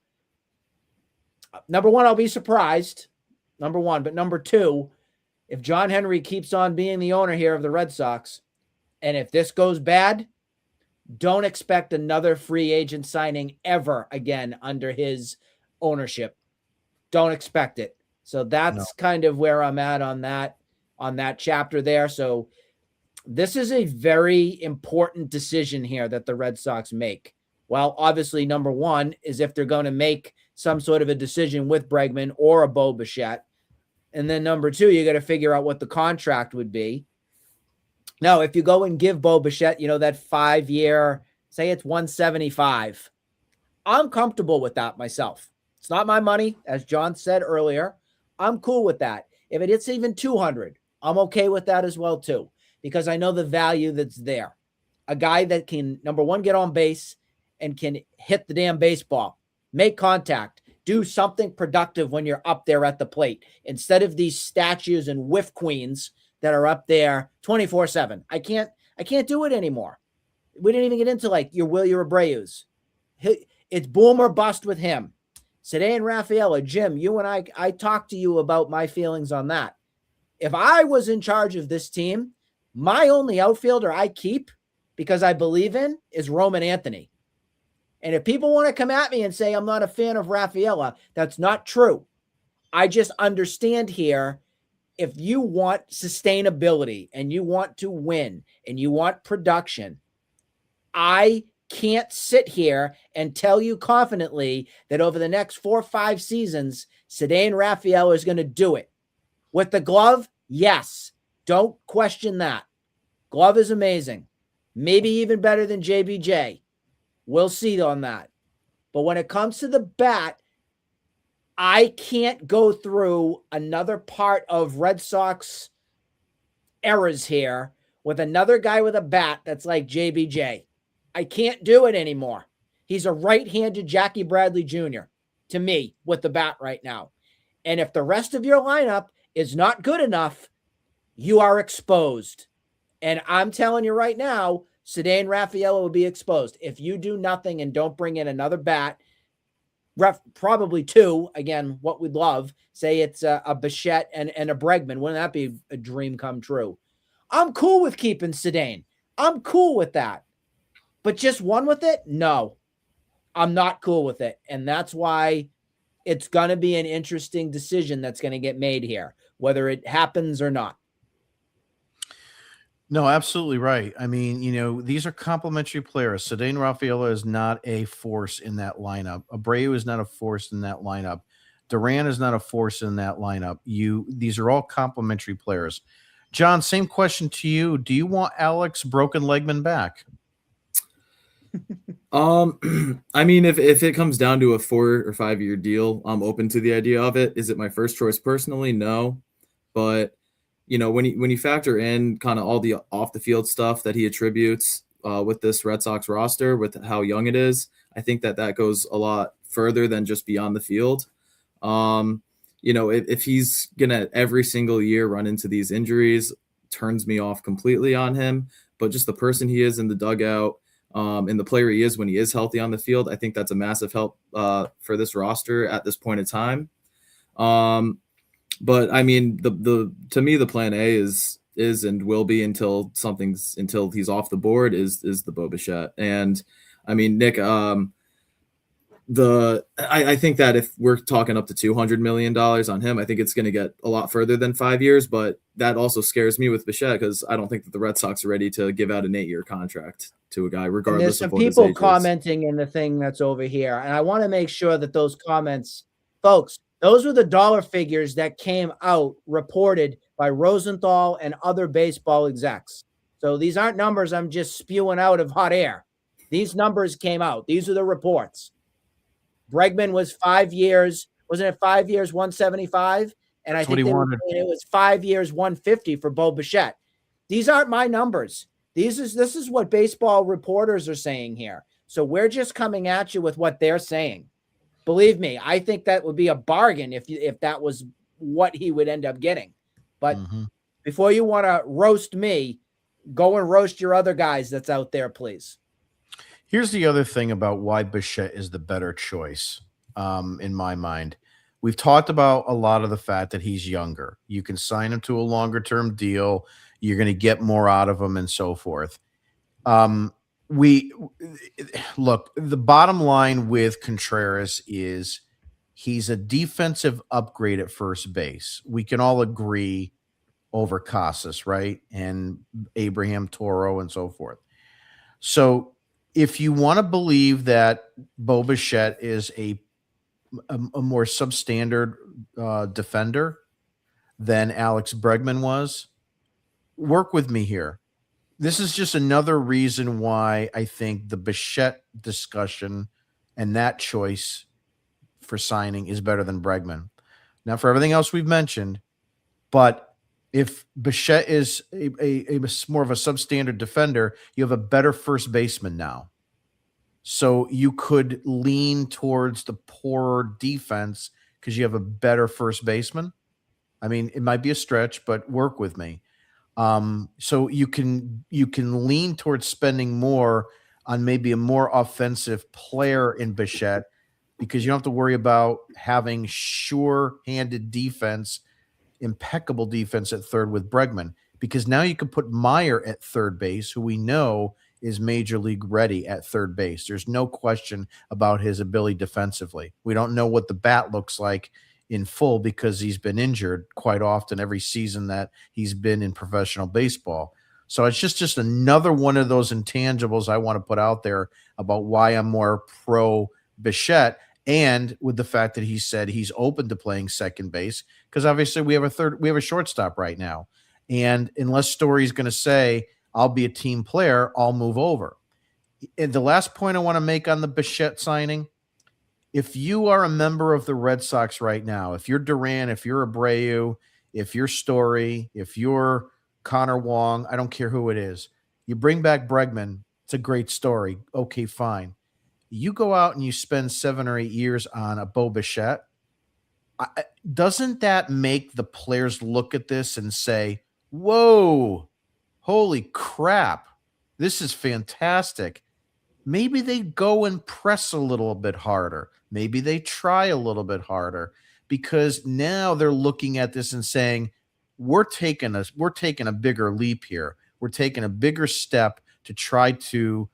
number one, I'll be surprised. Number one. But number two, if John Henry keeps on being the owner here of the Red Sox, and if this goes bad, don't expect another free agent signing ever again under his ownership. Don't expect it. So that's kind of where I'm at on that chapter there. So this is a very important decision here that the Red Sox make. Well, obviously, number one is if they're going to make some sort of a decision with Bregman or a Bo Bichette. And then number two, you got to figure out what the contract would be. Now, if you go and give Bo Bichette, that 5-year, say it's 175, I'm comfortable with that myself. It's not my money, as John said earlier. I'm cool with that. If it's even 200, I'm okay with that as well too, because I know the value that's there. A guy that can, number one, get on base and can hit the damn baseball, make contact, do something productive when you're up there at the plate instead of these statues and whiff queens that are up there 24/7. I can't do it anymore. We didn't even get into like your Willie Abreu's. It's boom or bust with him. Ceddanne Rafaela, Jim, you and I talked to you about my feelings on that. If I was in charge of this team, my only outfielder I keep because I believe in is Roman Anthony. And if people want to come at me and say I'm not a fan of Rafaela, that's not true. I just understand here if you want sustainability and you want to win and you want production, I can't sit here and tell you confidently that over the next 4 or 5 seasons, Ceddanne Raphael is going to do it. With the glove, yes. Don't question that. Glove is amazing. Maybe even better than JBJ. We'll see on that. But when it comes to the bat, I can't go through another part of Red Sox errors here with another guy with a bat that's like JBJ. I can't do it anymore. He's a right-handed Jackie Bradley Jr. to me with the bat right now. And if the rest of your lineup is not good enough, you are exposed. And I'm telling you right now, Ceddanne Raphael will be exposed. If you do nothing and don't bring in another bat, probably 2, again, what we'd love, say it's a Bichette and a Bregman. Wouldn't that be a dream come true? I'm cool with keeping Ceddanne. I'm cool with that. But just one with it? No, I'm not cool with it. And that's why it's going to be an interesting decision that's going to get made here, whether it happens or not. No, absolutely right. I mean, these are complementary players. Ceddanne Raphael is not a force in that lineup. Abreu is not a force in that lineup. Duran is not a force in that lineup. These are all complementary players. John, same question to you. Do you want Alex Broken Legman back? I mean, if it comes down to a 4 or 5 year deal, I'm open to the idea of it. Is it my first choice personally? No, but when you factor in kind of all the off the field stuff that he attributes with this Red Sox roster, with how young it is, I think that goes a lot further than just beyond the field. If he's gonna every single year run into these injuries, turns me off completely on him. But just the person he is in the dugout, and the player he is when he is healthy on the field, I think that's a massive help for this roster at this point in time. But I mean, to me, the plan A is and will be until he's off the board is the Bo Bichette. And I mean, Nick, I think that if we're talking up to $200 million on him, I think it's going to get a lot further than 5 years. But that also scares me with Bichette because I don't think that the Red Sox are ready to give out an 8-year contract to a guy, regardless of what his age is. There's some people commenting in the thing that's over here, and I want to make sure that those comments, folks, those were the dollar figures that came out reported by Rosenthal and other baseball execs. So these aren't numbers I'm just spewing out of hot air. These numbers came out. These are the reports. Bregman was 5 years. Wasn't it 5 years, 175? And I think it was 5 years, 150 for Bo Bichette. These aren't my numbers. This is what baseball reporters are saying here. So we're just coming at you with what they're saying. Believe me, I think that would be a bargain if that was what he would end up getting. But before you want to roast me, go and roast your other guys that's out there, please. Here's the other thing about why Bichette is the better choice, in my mind. We've talked about a lot of the fact that he's younger. You can sign him to a longer-term deal. You're going to get more out of him and so forth. Look, the bottom line with Contreras is he's a defensive upgrade at first base. We can all agree over Casas, right? And Abraham Toro and so forth. So if you want to believe that Bo Bichette is a more substandard defender than Alex Bregman was, work with me here. This is just another reason why I think the Bichette discussion and that choice for signing is better than Bregman. Now, for everything else we've mentioned, but if Bichette is a more of a substandard defender, you have a better first baseman now. So you could lean towards the poorer defense because you have a better first baseman. I mean, it might be a stretch, but work with me. So you can lean towards spending more on maybe a more offensive player in Bichette because you don't have to worry about having sure-handed defense, impeccable defense at third with Bregman, because now you can put Meyer at third base, who we know is major league ready at third base. There's no question about his ability defensively. We don't know what the bat looks like in full because he's been injured quite often every season that he's been in professional baseball. So it's just another one of those intangibles I want to put out there about why I'm more pro Bichette, and with the fact that he said he's open to playing second base, because obviously we have a shortstop right now. And unless Story's going to say, I'll be a team player, I'll move over. And the last point I want to make on the Bichette signing, if you are a member of the Red Sox right now, if you're Duran, if you're Abreu, if you're Story, if you're Connor Wong, I don't care who it is, you bring back Bregman, it's a great story. Okay, fine. You go out and you spend 7 or 8 years on a Bo Bichette, doesn't that make the players look at this and say, whoa, holy crap, this is fantastic. Maybe they go and press a little bit harder. Maybe they try a little bit harder, because now they're looking at this and saying, we're taking a bigger leap here. We're taking a bigger step to try to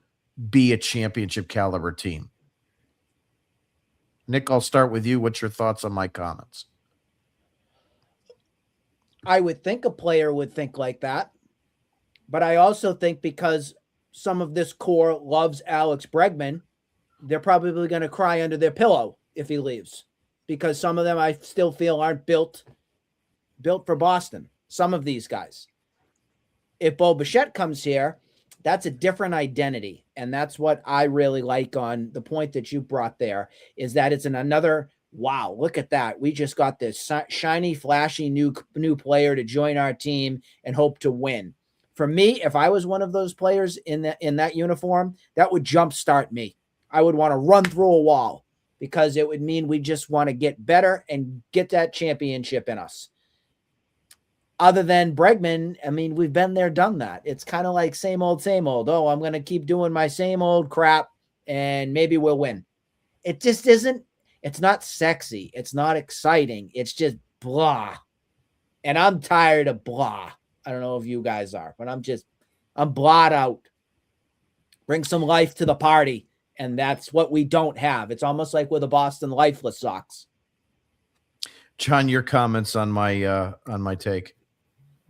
be a championship caliber team. Nick, I'll start with you. What's your thoughts on my comments? I would think a player would think like that, but I also think because some of this core loves Alex Bregman, they're probably going to cry under their pillow if he leaves, because some of them I still feel aren't built for Boston. Some of these guys. If Bo Bichette comes here, that's a different identity. And that's what I really like on the point that you brought there, is that it's another, wow, look at that. We just got this shiny, flashy new player to join our team and hope to win. For me, if I was one of those players in that uniform, that would jumpstart me. I would want to run through a wall, because it would mean we just want to get better and get that championship in us. Other than Bregman, I mean, we've been there, done that. It's kind of like same old, same old. Oh, I'm going to keep doing my same old crap and maybe we'll win. It just isn't. It's not sexy. It's not exciting. It's just blah. And I'm tired of blah. I don't know if you guys are, but I'm blah'd out. Bring some life to the party. And that's what we don't have. It's almost like we're the Boston Lifeless Sox. John, your comments on my take.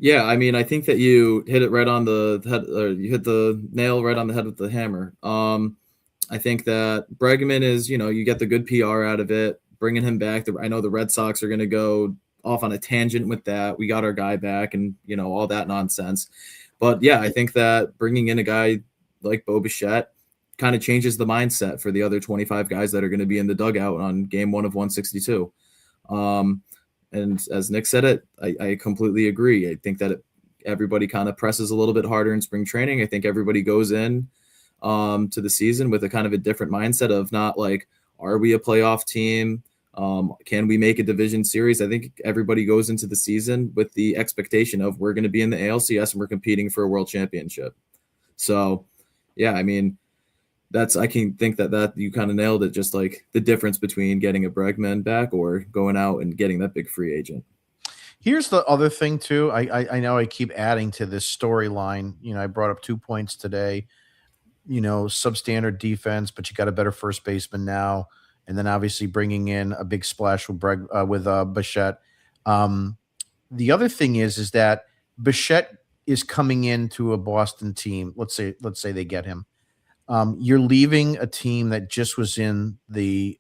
Yeah, I mean, I think that you hit it right on the head, or you hit the nail right on the head with the hammer. I think that Bregman is, you get the good PR out of it, bringing him back. I know the Red Sox are going to go off on a tangent with that. We got our guy back and, all that nonsense. But yeah, I think that bringing in a guy like Bo Bichette kind of changes the mindset for the other 25 guys that are going to be in the dugout on game 1 of 162. And as Nick said it, I completely agree. I think that everybody kind of presses a little bit harder in spring training. I think everybody goes in to the season with a kind of a different mindset of not like, are we a playoff team? Can we make a division series? I think everybody goes into the season with the expectation of we're going to be in the ALCS and we're competing for a world championship. So, yeah, I mean, I can think that you kind of nailed it, just like the difference between getting a Bregman back or going out and getting that big free agent. Here's the other thing too. I know I keep adding to this storyline. I brought up 2 points today, substandard defense, but you got a better first baseman now. And then obviously bringing in a big splash with Bichette. The other thing is that Bichette is coming into a Boston team. Let's say they get him. You're leaving a team that just was in the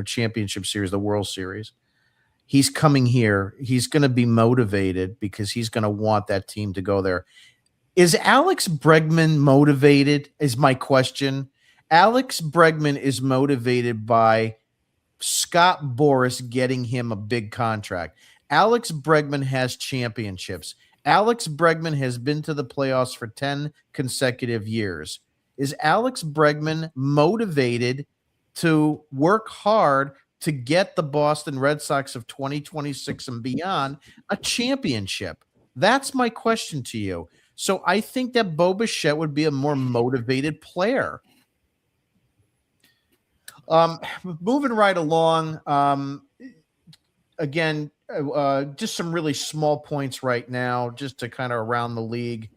championship series, the World Series. He's coming here. He's going to be motivated because he's going to want that team to go there. Is Alex Bregman motivated? Is my question. Alex Bregman is motivated by Scott Boras getting him a big contract. Alex Bregman has championships. Alex Bregman has been to the playoffs for 10 consecutive years. Is Alex Bregman motivated to work hard to get the Boston Red Sox of 2026 and beyond a championship? That's my question to you. So I think that Bo Bichette would be a more motivated player. Moving right along, again, just some really small points right now, just to kind of around the league.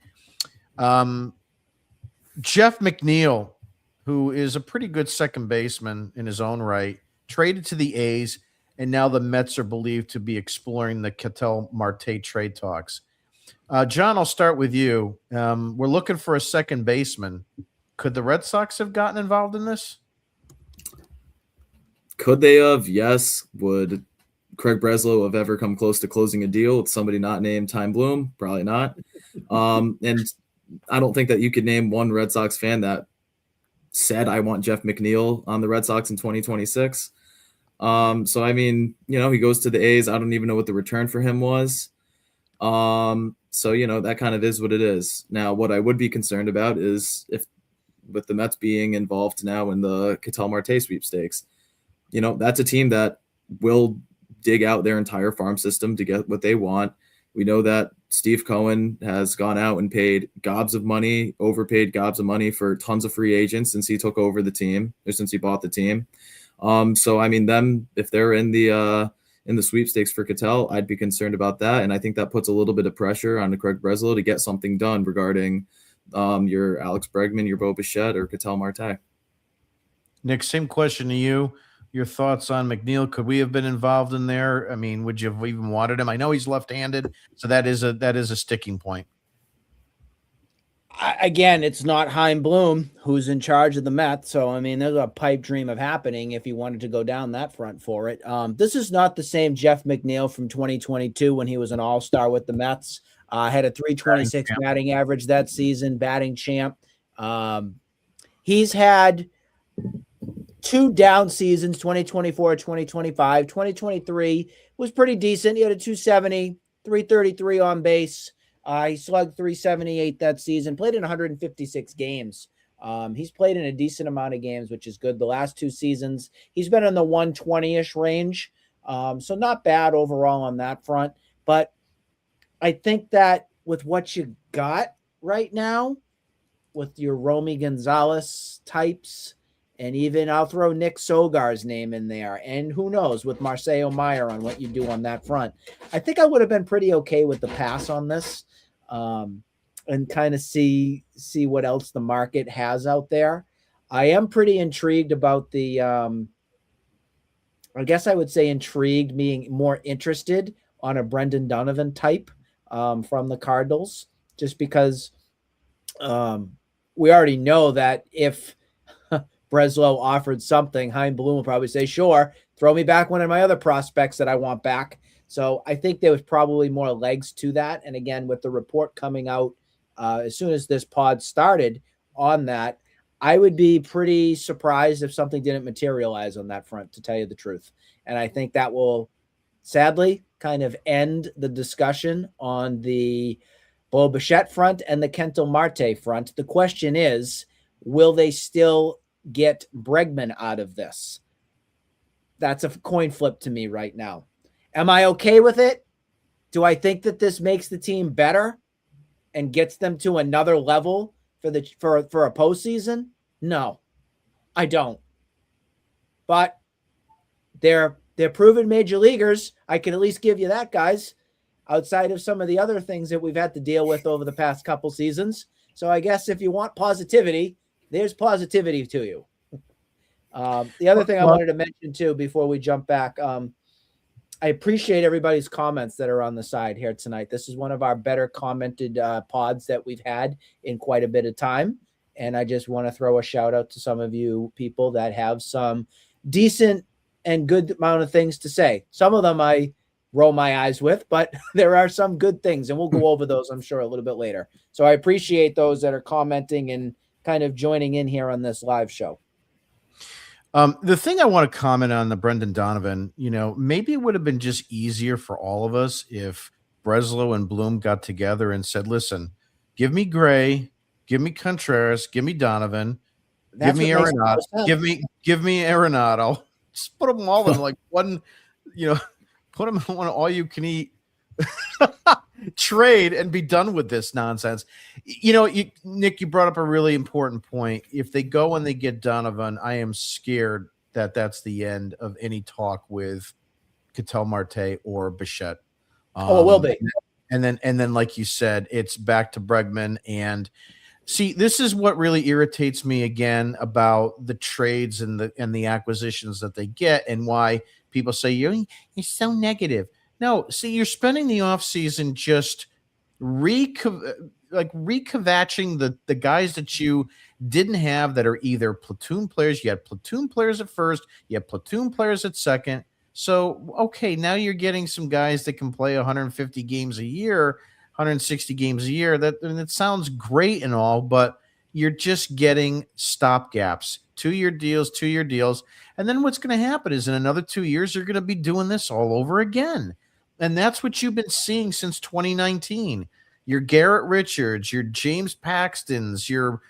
Jeff McNeil, who is a pretty good second baseman in his own right, traded to the A's, and now the Mets are believed to be exploring the Ketel Marte trade talks. John, I'll start with you. We're looking for a second baseman. Could the Red Sox have gotten involved in this? Could they have? Yes. Would Craig Breslow have ever come close to closing a deal with somebody not named Time Bloom? Probably not. And I don't think that you could name one Red Sox fan that said, I want Jeff McNeil on the Red Sox in 2026. So, I mean, he goes to the A's. I don't even know what the return for him was. So, that kind of is what it is. Now, what I would be concerned about is if with the Mets being involved now in the Ketel Marte sweepstakes, that's a team that will dig out their entire farm system to get what they want. We know that Steve Cohen has gone out and paid gobs of money, overpaid gobs of money for tons of free agents since he took over the team or since he bought the team. So I mean, if they're in the sweepstakes for Ketel, I'd be concerned about that, and I think that puts a little bit of pressure on Craig Breslow to get something done regarding your Alex Bregman, your Bo Bichette, or Ketel Marte. Nick, same question to you. Your thoughts on McNeil? Could we have been involved in there? I mean, would you have even wanted him? I know he's left-handed, so that is a sticking point. Again, it's not Chaim Bloom who's in charge of the Mets, so I mean, there's a pipe dream of happening if you wanted to go down that front for it. This is not the same Jeff McNeil from 2022 when he was an all-star with the Mets. Had a 326 batting average that season, batting champ. He's had two down seasons, 2024, 2025. 2023 was pretty decent. He had a 270, 333 on base. He slugged 378 that season, played in 156 games. He's played in a decent amount of games, which is good. The last two seasons, he's been in the 120-ish range. So not bad overall on that front. But I think that with what you got right now, with your Romy Gonzalez types, and even I'll throw Nick Sogar's name in there. And who knows with Marcelo Meyer on what you do on that front. I think I would have been pretty okay with the pass on this and kind of see what else the market has out there. I am pretty intrigued about the I guess I would say intrigued, being more interested on a Brendan Donovan type from the Cardinals, just because we already know that if Breslow offered something, Chaim Bloom will probably say, sure, throw me back one of my other prospects that I want back. So I think there was probably more legs to that. And again, with the report coming out as soon as this pod started on that, I would be pretty surprised if something didn't materialize on that front, to tell you the truth. And I think that will sadly kind of end the discussion on the Bo Bichette front and the Ketel Marte front. The question is, will they still get Bregman out of this? That's a coin flip to me right now. Am I okay with it? Do I think that this makes the team better and gets them to another level for a postseason? No, I don't. But they're proven major leaguers. I can at least give you that, guys, outside of some of the other things that we've had to deal with over the past couple seasons. So I guess if you want positivity, there's positivity to you. The other thing I wanted to mention too, before we jump back, I appreciate everybody's comments that are on the side here tonight. This is one of our better commented pods that we've had in quite a bit of time. And I just want to throw a shout out to some of you people that have some decent and good amount of things to say. Some of them I roll my eyes with, but there are some good things, and we'll go over those, I'm sure, a little bit later. So I appreciate those that are commenting and kind of joining in here on this live show. The thing I want to comment on the Brendan Donovan, maybe it would have been just easier for all of us if Breslow and Bloom got together and said, listen, give me Gray, give me Contreras, give me Donovan, give me Arenado, give me Arenado. Just put them all in like one, put them in one all-you-can-eat trade and be done with this nonsense. Nick, you brought up a really important point. If they go and they get Donovan, I am scared that that's the end of any talk with Ketel Marte or Bichette. It will be. And then, like you said, it's back to Bregman. And See, this is what really irritates me again about the trades and the acquisitions that they get, and why people say you're so negative. No, see, you're spending the offseason just recavaching the guys that you didn't have, that are either platoon players. You had platoon players at first, you had platoon players at second. So okay, now you're getting some guys that can play 150 games a year, 160 games a year. That sounds great and all, but you're just getting stopgaps, 2-year deals, 2-year deals. And then what's going to happen is in another 2 years, you're going to be doing this all over again. And that's what you've been seeing since 2019. Your Garrett Richards, your James Paxtons, your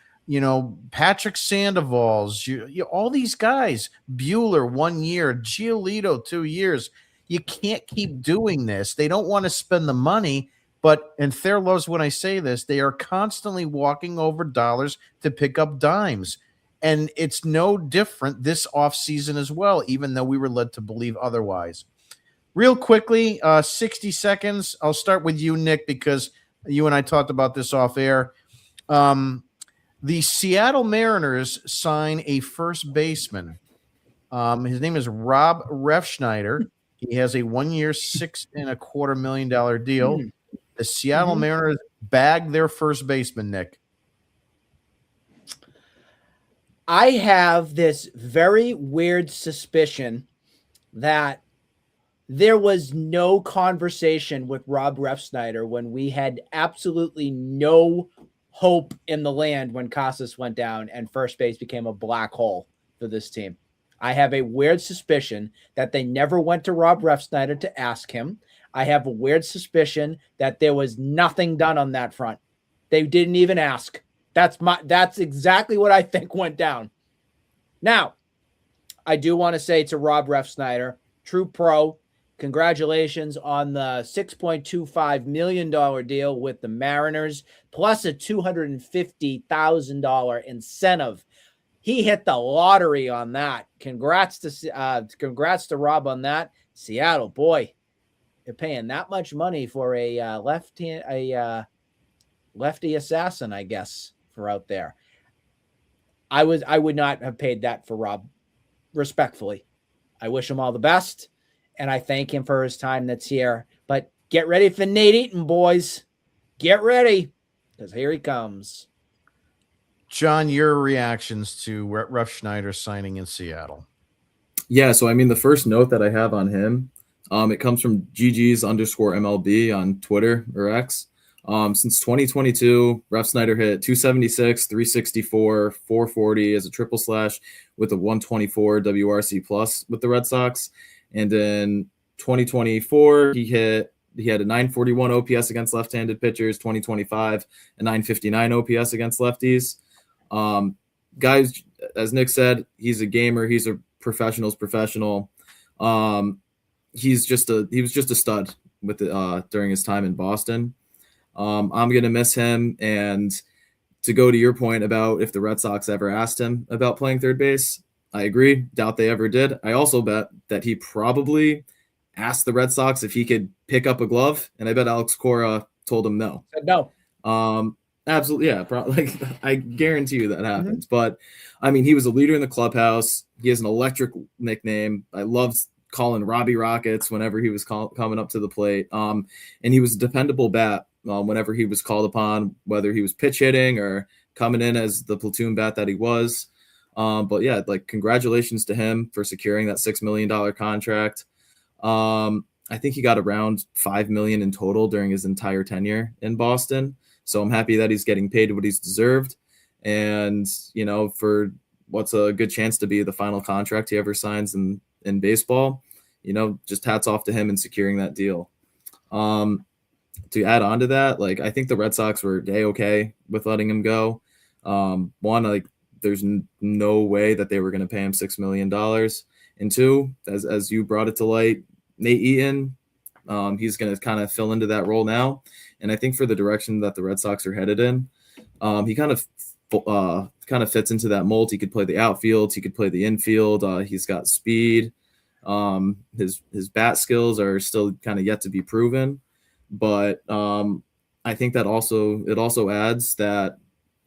Patrick Sandoval's, all these guys, Bueller 1 year, Giolito 2 years. You can't keep doing this. They don't want to spend the money, but, and Thayer loves when I say this, they are constantly walking over dollars to pick up dimes. And it's no different this offseason as well, even though we were led to believe otherwise. Real quickly, 60 seconds. I'll start with you, Nick, because you and I talked about this off air. The Seattle Mariners sign a first baseman. His name is Rob Refsnyder. He has a 1 year, $6.25 million deal. The Seattle Mariners bagged their first baseman, Nick. I have this very weird suspicion that there was no conversation with Rob Refsnyder when we had absolutely no hope in the land when Casas went down and first base became a black hole for this team. I have a weird suspicion that they never went to Rob Refsnyder to ask him. I have a weird suspicion that there was nothing done on that front. They didn't even ask. That's exactly what I think went down. Now, I do want to say to Rob Refsnyder, true pro, congratulations on the $6.25 million deal with the Mariners, plus a $250,000 incentive. He hit the lottery on that. Congrats to Rob on that. Seattle, boy, you're paying that much money for a lefty assassin, I guess, for out there. I would not have paid that for Rob, respectfully. I wish him all the best, and I thank him for his time that's here. But get ready for Nate Eaton, boys. Get ready, because here he comes. John, your reactions to Refsnyder signing in Seattle? Yeah, so I mean, the first note that I have on him, it comes from GG's_MLB on Twitter or X. Since 2022, Refsnyder hit 276, 364, 440 as a triple slash with a 124 WRC plus with the Red Sox. And in 2024, he had a 941 OPS against left-handed pitchers, 2025, a 959 OPS against lefties. Guys, as Nick said, he's a gamer. He's a professional's professional. He was just a stud with during his time in Boston. I'm going to miss him. And to go to your point about if the Red Sox ever asked him about playing third base, I agree. Doubt they ever did. I also bet that he probably asked the Red Sox if he could pick up a glove, and I bet Alex Cora told him no. Said no. Absolutely, yeah. I guarantee you that happens. But I mean, he was a leader in the clubhouse. He has an electric nickname. I loved calling Robbie Rockets whenever he was coming up to the plate. And he was a dependable bat whenever he was called upon, whether he was pitch hitting or coming in as the platoon bat that he was. But yeah, like, congratulations to him for securing that $6 million contract. I think he got around $5 million in total during his entire tenure in Boston. So I'm happy that he's getting paid what he's deserved. And, you know, for what's a good chance to be the final contract he ever signs in baseball, you know, just hats off to him in securing that deal. To add on to that, like, I think the Red Sox were okay with letting him go. One, like, there's no way that they were going to pay him $6 million. And two, as you brought it to light, Nate Eaton, he's going to kind of fill into that role now. And I think for the direction that the Red Sox are headed in, he kind of fits into that mold. He could play the outfield. He could play the infield. He's got speed. His bat skills are still kind of yet to be proven. But I think that it also adds that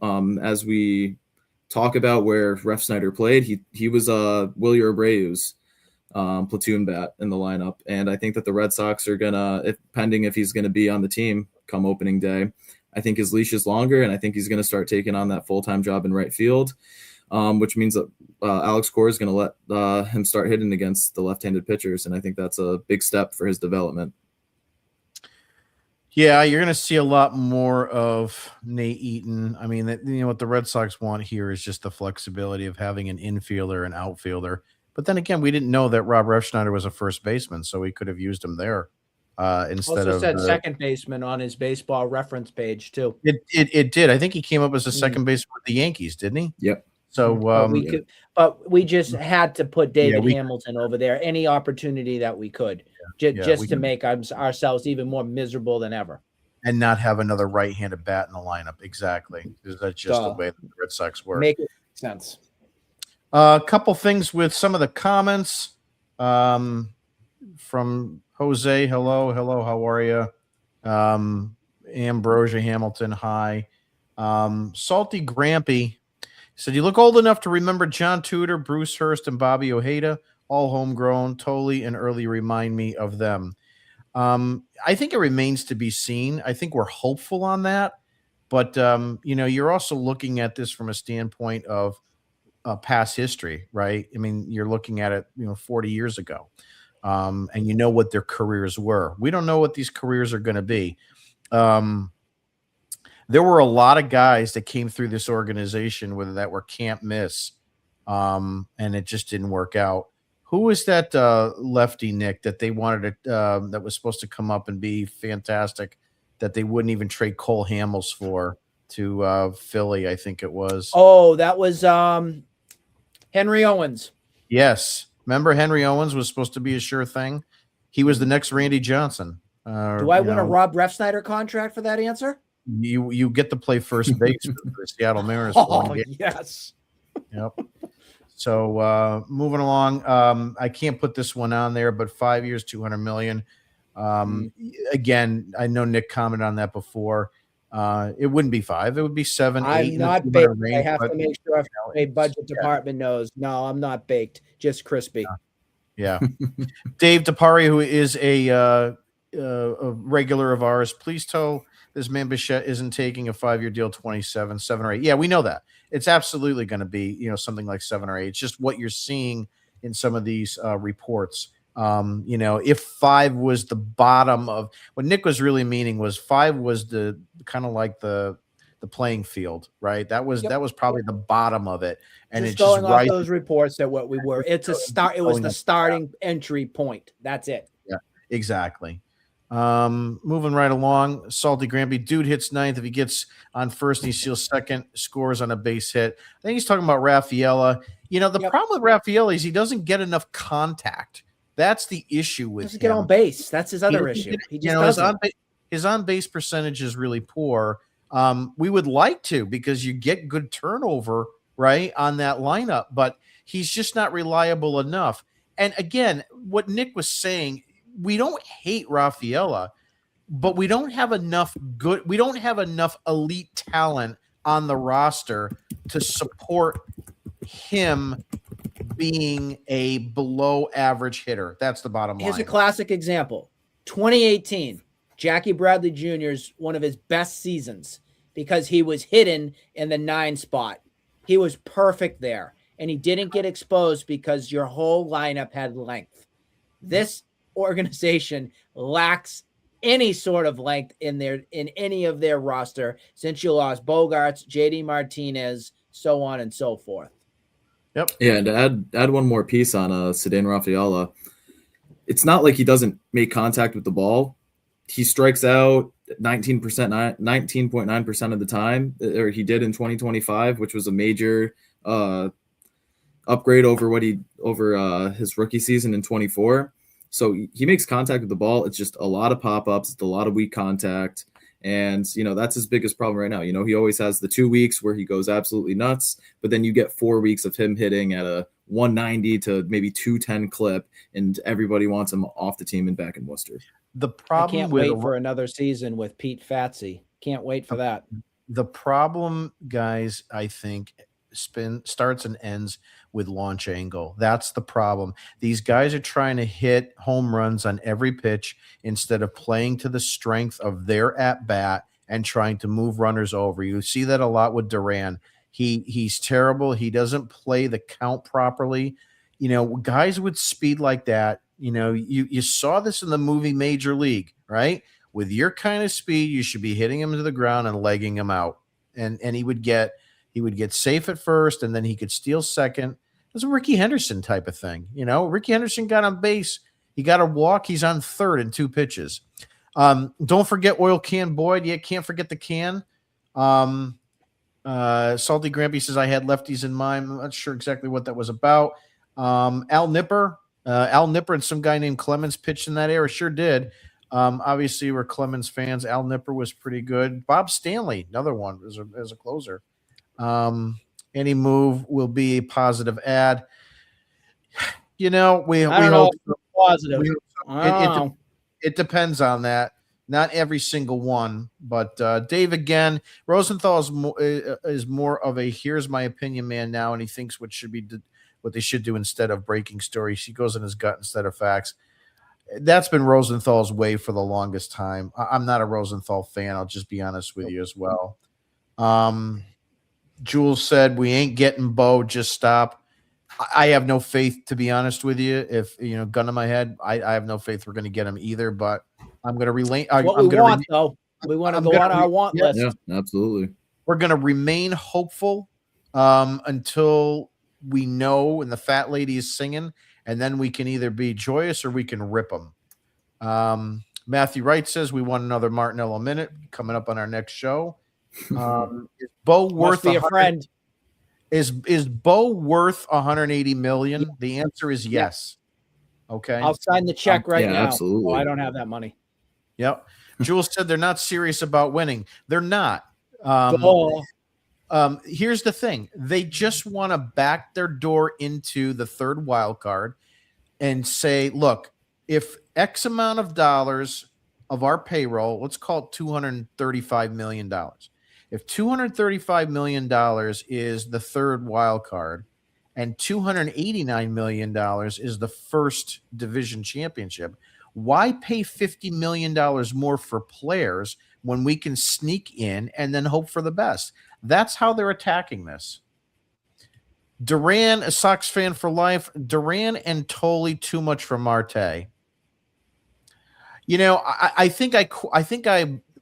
As we talk about where Ref Snyder played, he was Willie Abreu's platoon bat in the lineup, and I think that the Red Sox are gonna, pending if he's gonna be on the team come opening day, I think his leash is longer, and I think he's gonna start taking on that full-time job in right field, which means that Alex Cora is gonna let him start hitting against the left-handed pitchers, and I think that's a big step for his development. Yeah, you're going to see a lot more of Nate Eaton. I mean, what the Red Sox want here is just the flexibility of having an infielder and outfielder. But then again, we didn't know that Rob Refsnyder was a first baseman, so we could have used him there instead also of said second baseman on his baseball reference page too. It did. I think he came up as a second baseman with the Yankees, didn't he? Yep. So but we just had to put David Hamilton over there any opportunity that we could, just to make ourselves even more miserable than ever, and not have another right-handed bat in the lineup. Exactly, that's just the way the Red Sox work. Make sense. A couple things with some of the comments from Jose. Hello, how are you? Ambrosia Hamilton, hi. Salty Grampy said, you look old enough to remember John Tudor, Bruce Hurst, and Bobby Ojeda, all homegrown. Totally and early remind me of them. I think it remains to be seen. I think we're hopeful on that. But, you're also looking at this from a standpoint of past history, right? I mean, you're looking at it, 40 years ago, and you know what their careers were. We don't know what these careers are going to be. There were a lot of guys that came through this organization that were can't miss, and it just didn't work out. Who was that lefty, Nick, that they wanted to that was supposed to come up and be fantastic, that they wouldn't even trade Cole Hamels for to Philly, I think it was. Oh, that was Henry Owens. Yes. Remember Henry Owens was supposed to be a sure thing? He was the next Randy Johnson. Do I win a Rob Refsnyder contract for that answer? You get to play first base for the Seattle Mariners. Oh, yes. Yep. So moving along, I can't put this one on there, but 5 years, $200 million. Again, I know Nick commented on that before. It wouldn't be 5; it would be 7, 8. I'm not baked. I have to make sure a budget department knows. No, I'm not baked. Just crispy. Yeah. Dave DePari, who is a regular of ours, please tell this man Bichette isn't taking a 5-year deal, 27, 7 or 8. Yeah, we know that. It's absolutely going to be, something like 7 or 8. It's just what you're seeing in some of these reports. If 5 was the bottom of what Nick was really meaning was 5 was the kind of like the playing field, right? That was probably the bottom of it. And just it's going just off those reports that what we were. It's a start. It was the starting entry point. That's it. Yeah, exactly. Moving right along, Salty Grampy, dude hits 9th. If he gets on first and he steals second, scores on a base hit. I think he's talking about Rafaela. The problem with Rafaela is he doesn't get enough contact. That's the issue with him. He doesn't get on base. That's his other issue. He just doesn't. His on-base percentage is really poor. We would like to, because you get good turnover, right, on that lineup, but he's just not reliable enough. And again, what Nick was saying, we don't hate Rafaela, but we don't have enough elite talent on the roster to support him being a below average hitter. That's the bottom line. Here's a classic example. 2018, Jackie Bradley Jr.'s one of his best seasons because he was hidden in the 9 spot. He was perfect there, and he didn't get exposed because your whole lineup had length. This organization lacks any sort of length in any of their roster since you lost Bogarts, JD Martinez, so on and so forth. Yep. Yeah, and to add one more piece on Ceddanne Rafaela, it's not like he doesn't make contact with the ball. He strikes out 19.9% of the time, or he did in 2025, which was a major upgrade over his rookie season in 24. So he makes contact with the ball. It's just a lot of pop-ups. It's a lot of weak contact. And, that's his biggest problem right now. He always has the 2 weeks where he goes absolutely nuts, but then you get 4 weeks of him hitting at a 190 to maybe 210 clip, and everybody wants him off the team and back in Worcester. The problem I can't wait for another season with Pete Fatsy. Can't wait for that. The problem, guys, I think starts and ends with launch angle. That's the problem. These guys are trying to hit home runs on every pitch instead of playing to the strength of their at bat and trying to move runners over. You see that a lot with Duran. He's terrible. He doesn't play the count properly. You know, guys with speed like that, you know, you saw this in the movie Major League, right? With your kind of speed, you should be hitting him to the ground and legging him out. And he would get safe at first, and then he could steal second. It was a Ricky Henderson type of thing. You know, Ricky Henderson got on base. He got a walk. He's on third in 2 pitches. Don't forget Oil Can Boyd. Yeah, can't forget the can. Salty Grampy says, I had lefties in mind. I'm not sure exactly what that was about. Al Nipper and some guy named Clemens pitched in that era. Sure did. Obviously, we're Clemens fans. Al Nipper was pretty good. Bob Stanley, another one, as a closer. Any move will be a positive ad. You know, we hope positive. It depends on that. Not every single one, but Dave again. Rosenthal is more of a here's my opinion man now, and he thinks what they should do instead of breaking stories. He goes in his gut instead of facts. That's been Rosenthal's way for the longest time. I'm not a Rosenthal fan. I'll just be honest with you as well. Jules said, we ain't getting Bo. Just stop. I have no faith, to be honest with you. If, you know, gun to my head, I have no faith we're going to get him either, but I'm going to relate. We want to go on our want list. Yeah, absolutely. We're going to remain hopeful until we know and the fat lady is singing, and then we can either be joyous or we can rip them. Matthew Wright says we want another Martinello minute coming up on our next show. Is Bo worth a friend? Is Bo worth 180 million? The answer is yes. Okay, I'll sign the check right now. Absolutely. Oh, I don't have that money. Yep. Jules said they're not serious about winning. They're not. Here's the thing. They just want to back their door into the third wild card and say, look, if X amount of dollars of our payroll, let's call it $235 million. If $235 million is the third wild card and $289 million is the first division championship, why pay $50 million more for players when we can sneak in and then hope for the best? That's how they're attacking this. Duran, a Sox fan for life. Duran and Tolley, too much for Marte. You know, I think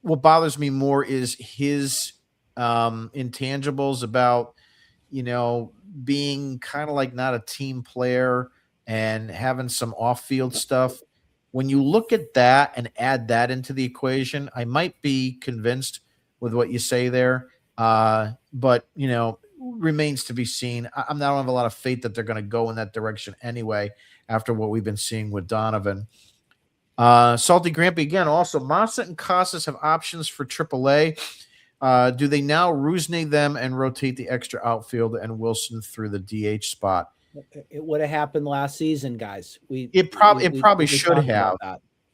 what bothers me more is his intangibles about, you know, being kind of like not a team player and having some off-field stuff. When you look at that and add that into the equation, I might be convinced with what you say there. But, you know, remains to be seen. I don't have a lot of faith that they're going to go in that direction anyway after what we've been seeing with Donovan. Salty Grampy again. Also, Massa and Casas have options for AAA. Do they now Rusney them and rotate the extra outfield and Willson through the DH spot? It would have happened last season, guys. It probably should have.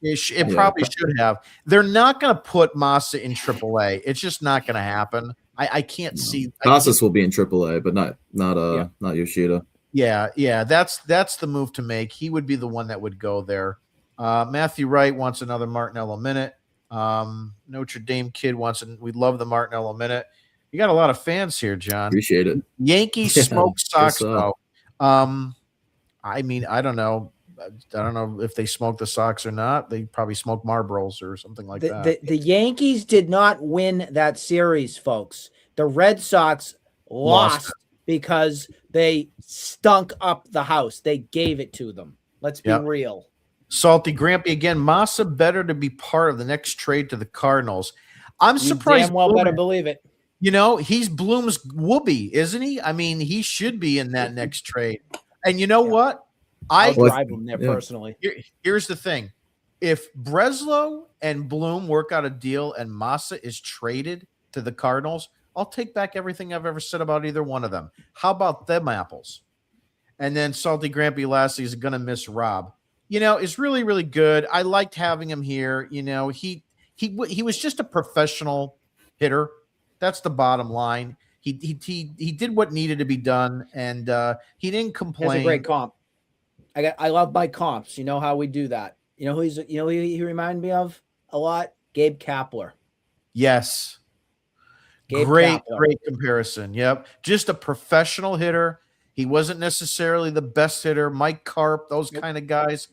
It probably should have. They're not going to put Massa in AAA. It's just not going to happen. I can't see. Casas will be in AAA, but not Yoshida. Yeah. That's the move to make. He would be the one that would go there. Matthew Wright wants another Martinello minute. Notre Dame kid we love the Martinello minute. You got a lot of fans here, John. Appreciate it. Yankees smoke Sox though. I mean, I don't know. I don't know if they smoke the Sox or not. They probably smoke Marlboros or something like that. The Yankees did not win that series, folks. The Red Sox lost because they stunk up the house. They gave it to them. Let's be real. Salty Grampy again. Massa better to be part of the next trade to the Cardinals. I'm surprised. Damn well better believe it. You know, he's Bloom's whoopee, isn't he? I mean, he should be in that next trade. And you know what? I'll drive him there personally. Here's the thing. If Breslow and Bloom work out a deal and Massa is traded to the Cardinals, I'll take back everything I've ever said about either one of them. How about them apples? And then Salty Grampy lastly is going to miss Rob. You know, it's really, really good. I liked having him here. You know, he was just a professional hitter. That's the bottom line. He did what needed to be done, and he didn't complain. That's a great comp. I love my comps. You know how we do that. You know who he reminded me of a lot? Gabe Kapler. Yes. Great comparison. Yep. Just a professional hitter. He wasn't necessarily the best hitter. Mike Karp, those kind of guys.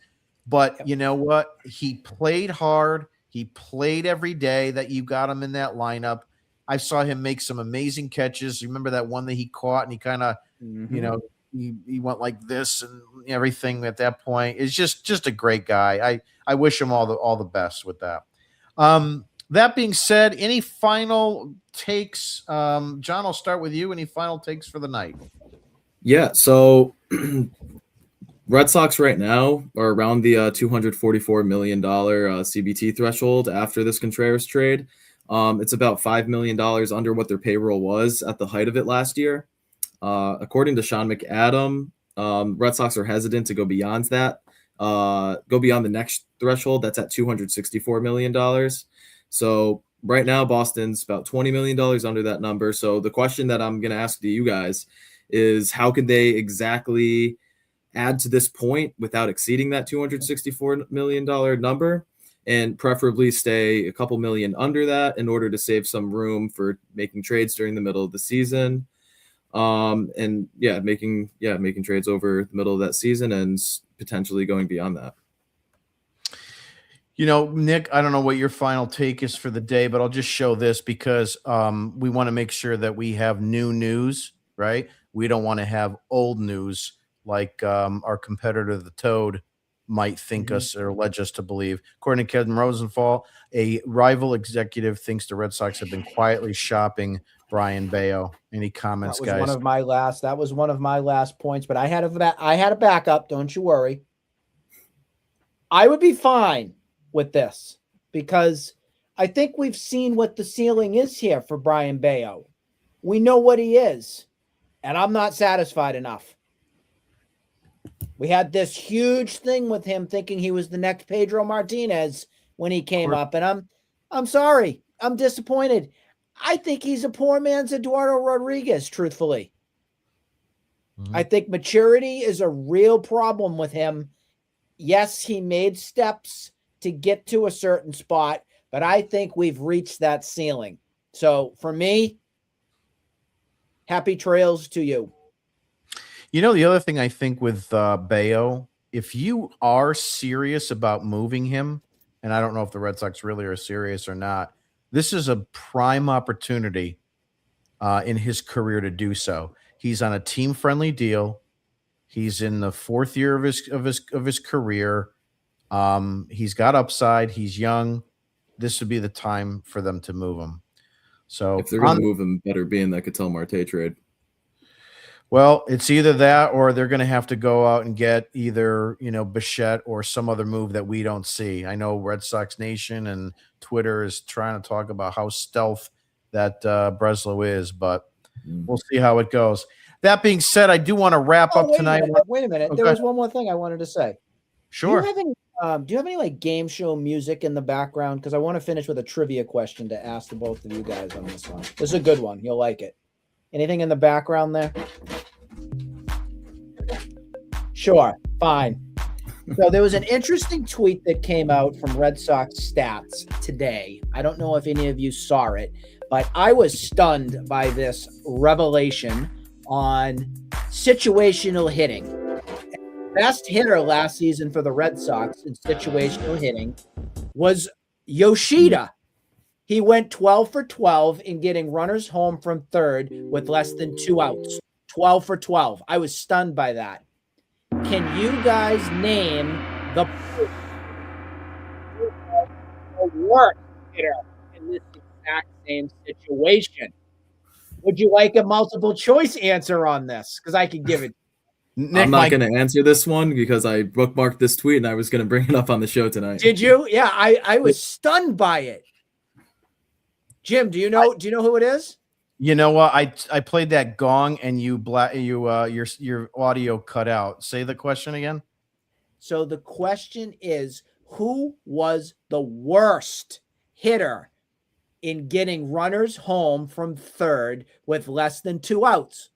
But you know what? He played hard. He played every day that you got him in that lineup. I saw him make some amazing catches. You remember that one that he caught and he kind of, he went like this and everything at that point. It's just a great guy. I wish him all the best with that. That being said, any final takes? John, I'll start with you. Any final takes for the night? Yeah, so Red Sox right now are around the $244 million CBT threshold after this Contreras trade. It's about $5 million under what their payroll was at the height of it last year. According to Sean McAdam, Red Sox are hesitant to go beyond that, go beyond the next threshold. That's at $264 million. So right now, Boston's about $20 million under that number. So the question that I'm going to ask to you guys is, how could they exactly add to this point without exceeding that $264 million number, and preferably stay a couple million under that in order to save some room for making trades during the middle of the season? Making trades over the middle of that season and potentially going beyond that. Nick, I don't know what your final take is for the day, but I'll just show this because we want to make sure that we have new news, right? We don't want to have old news like our competitor, the Toad, might think us or allege us to believe. According to Kevin Rosenthal, a rival executive thinks the Red Sox have been quietly shopping Brian Bayo. Any comments, guys? That was one of my last points, but I had a backup. Don't you worry. I would be fine with this because I think we've seen what the ceiling is here for Brian Bayo. We know what he is, and I'm not satisfied enough. We had this huge thing with him thinking he was the next Pedro Martinez when he came up, and I'm sorry. I'm disappointed. I think he's a poor man's Eduardo Rodriguez, truthfully. I think maturity is a real problem with him. Yes, he made steps to get to a certain spot, but I think we've reached that ceiling. So for me, happy trails to you. The other thing I think with Bayo, if you are serious about moving him, and I don't know if the Red Sox really are serious or not, this is a prime opportunity in his career to do so. He's on a team-friendly deal. He's in the fourth year of his career. He's got upside. He's young. This would be the time for them to move him. So if they're going to move him, better be in that Ketel Marte trade. Well, it's either that or they're going to have to go out and get either, Bichette or some other move that we don't see. I know Red Sox Nation and Twitter is trying to talk about how stealth that Breslow is, but we'll see how it goes. That being said, I do want to wrap up tonight. Wait a minute. There was one more thing I wanted to say. Sure. Do you have any like game show music in the background? Because I want to finish with a trivia question to ask the both of you guys on this one. This is a good one. You'll like it. Anything in the background there? Sure. Fine. So there was an interesting tweet that came out from Red Sox Stats today. I don't know if any of you saw it, but I was stunned by this revelation on situational hitting. Best hitter last season for the Red Sox in situational hitting was Yoshida. He went 12 for 12 in getting runners home from third with less than 2 outs. 12 for 12. I was stunned by that. Can you guys name the worst hitter in this exact same situation? Would you like a multiple choice answer on this? Because I can give it. Nick, I'm not going to answer this one because I bookmarked this tweet and I was going to bring it up on the show tonight. Did you? Yeah, I was stunned by it. Jim, do you know who it is? You know what? I played that gong and your audio cut out. Say the question again. So the question is, who was the worst hitter in getting runners home from third with less than 2 outs?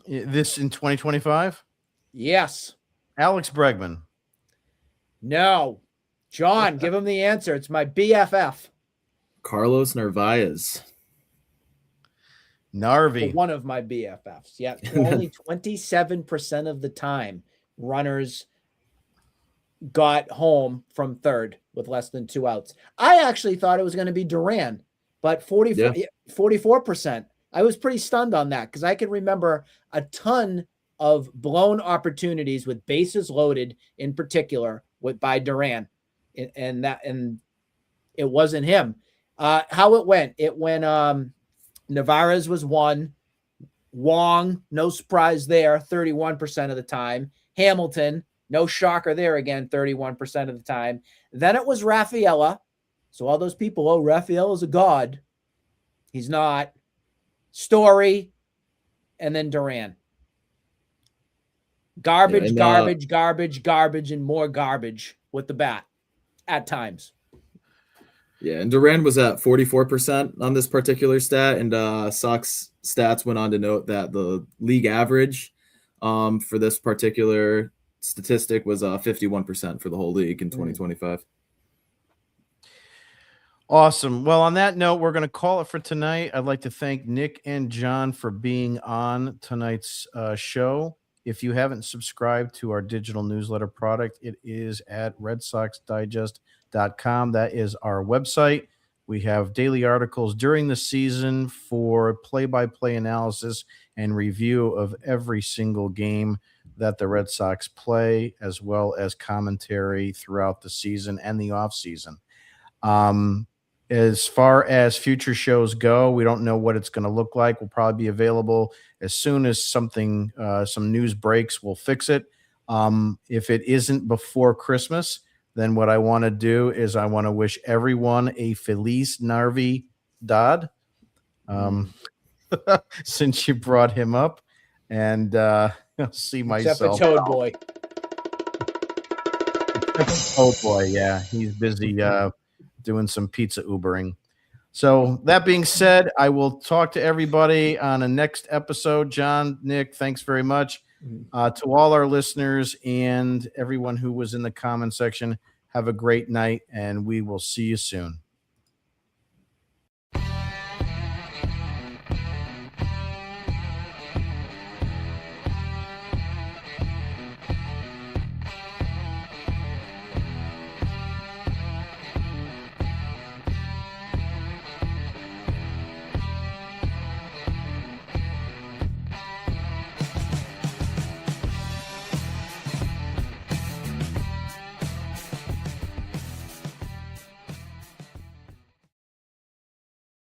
This in 2025? Yes. Alex Bregman. No. John, give him the answer. It's my BFF. Carlos Narvaez. Narvi. One of my BFFs. Yeah. Only 27% of the time runners got home from third with less than 2 outs. I actually thought it was going to be Duran, but 44%. I was pretty stunned on that because I can remember a ton of blown opportunities with bases loaded, in particular by Duran, and it wasn't him. How it went? It went. Navarez was 1. Wong, no surprise there, 31% of the time. Hamilton, no shocker there again, 31% of the time. Then it was Rafaela. So all those people, Rafaela's a god. He's not. Story, and then Duran. Garbage, garbage, and more garbage with the bat at times. Yeah, and Duran was at 44% on this particular stat, and Sox stats went on to note that the league average for this particular statistic was 51% for the whole league in 2025. Awesome. Well, on that note, we're going to call it for tonight. I'd like to thank Nick and John for being on tonight's show. If you haven't subscribed to our digital newsletter product, it is at redsoxdigest.com. That is our website. We have daily articles during the season for play-by-play analysis and review of every single game that the Red Sox play, as well as commentary throughout the season and the offseason. As far as future shows go, we don't know what it's going to look like. We'll probably be available as soon as some news breaks. We'll fix it. If it isn't before Christmas, then what I want to do is I want to wish everyone a Feliz Navidad, since you brought him up, and I'll see myself. Except for Toad Boy. Toad Boy, yeah, he's busy doing some pizza Ubering. So that being said, I will talk to everybody on a next episode. John, Nick, thanks very much. To all our listeners and everyone who was in the comment section, have a great night, and we will see you soon.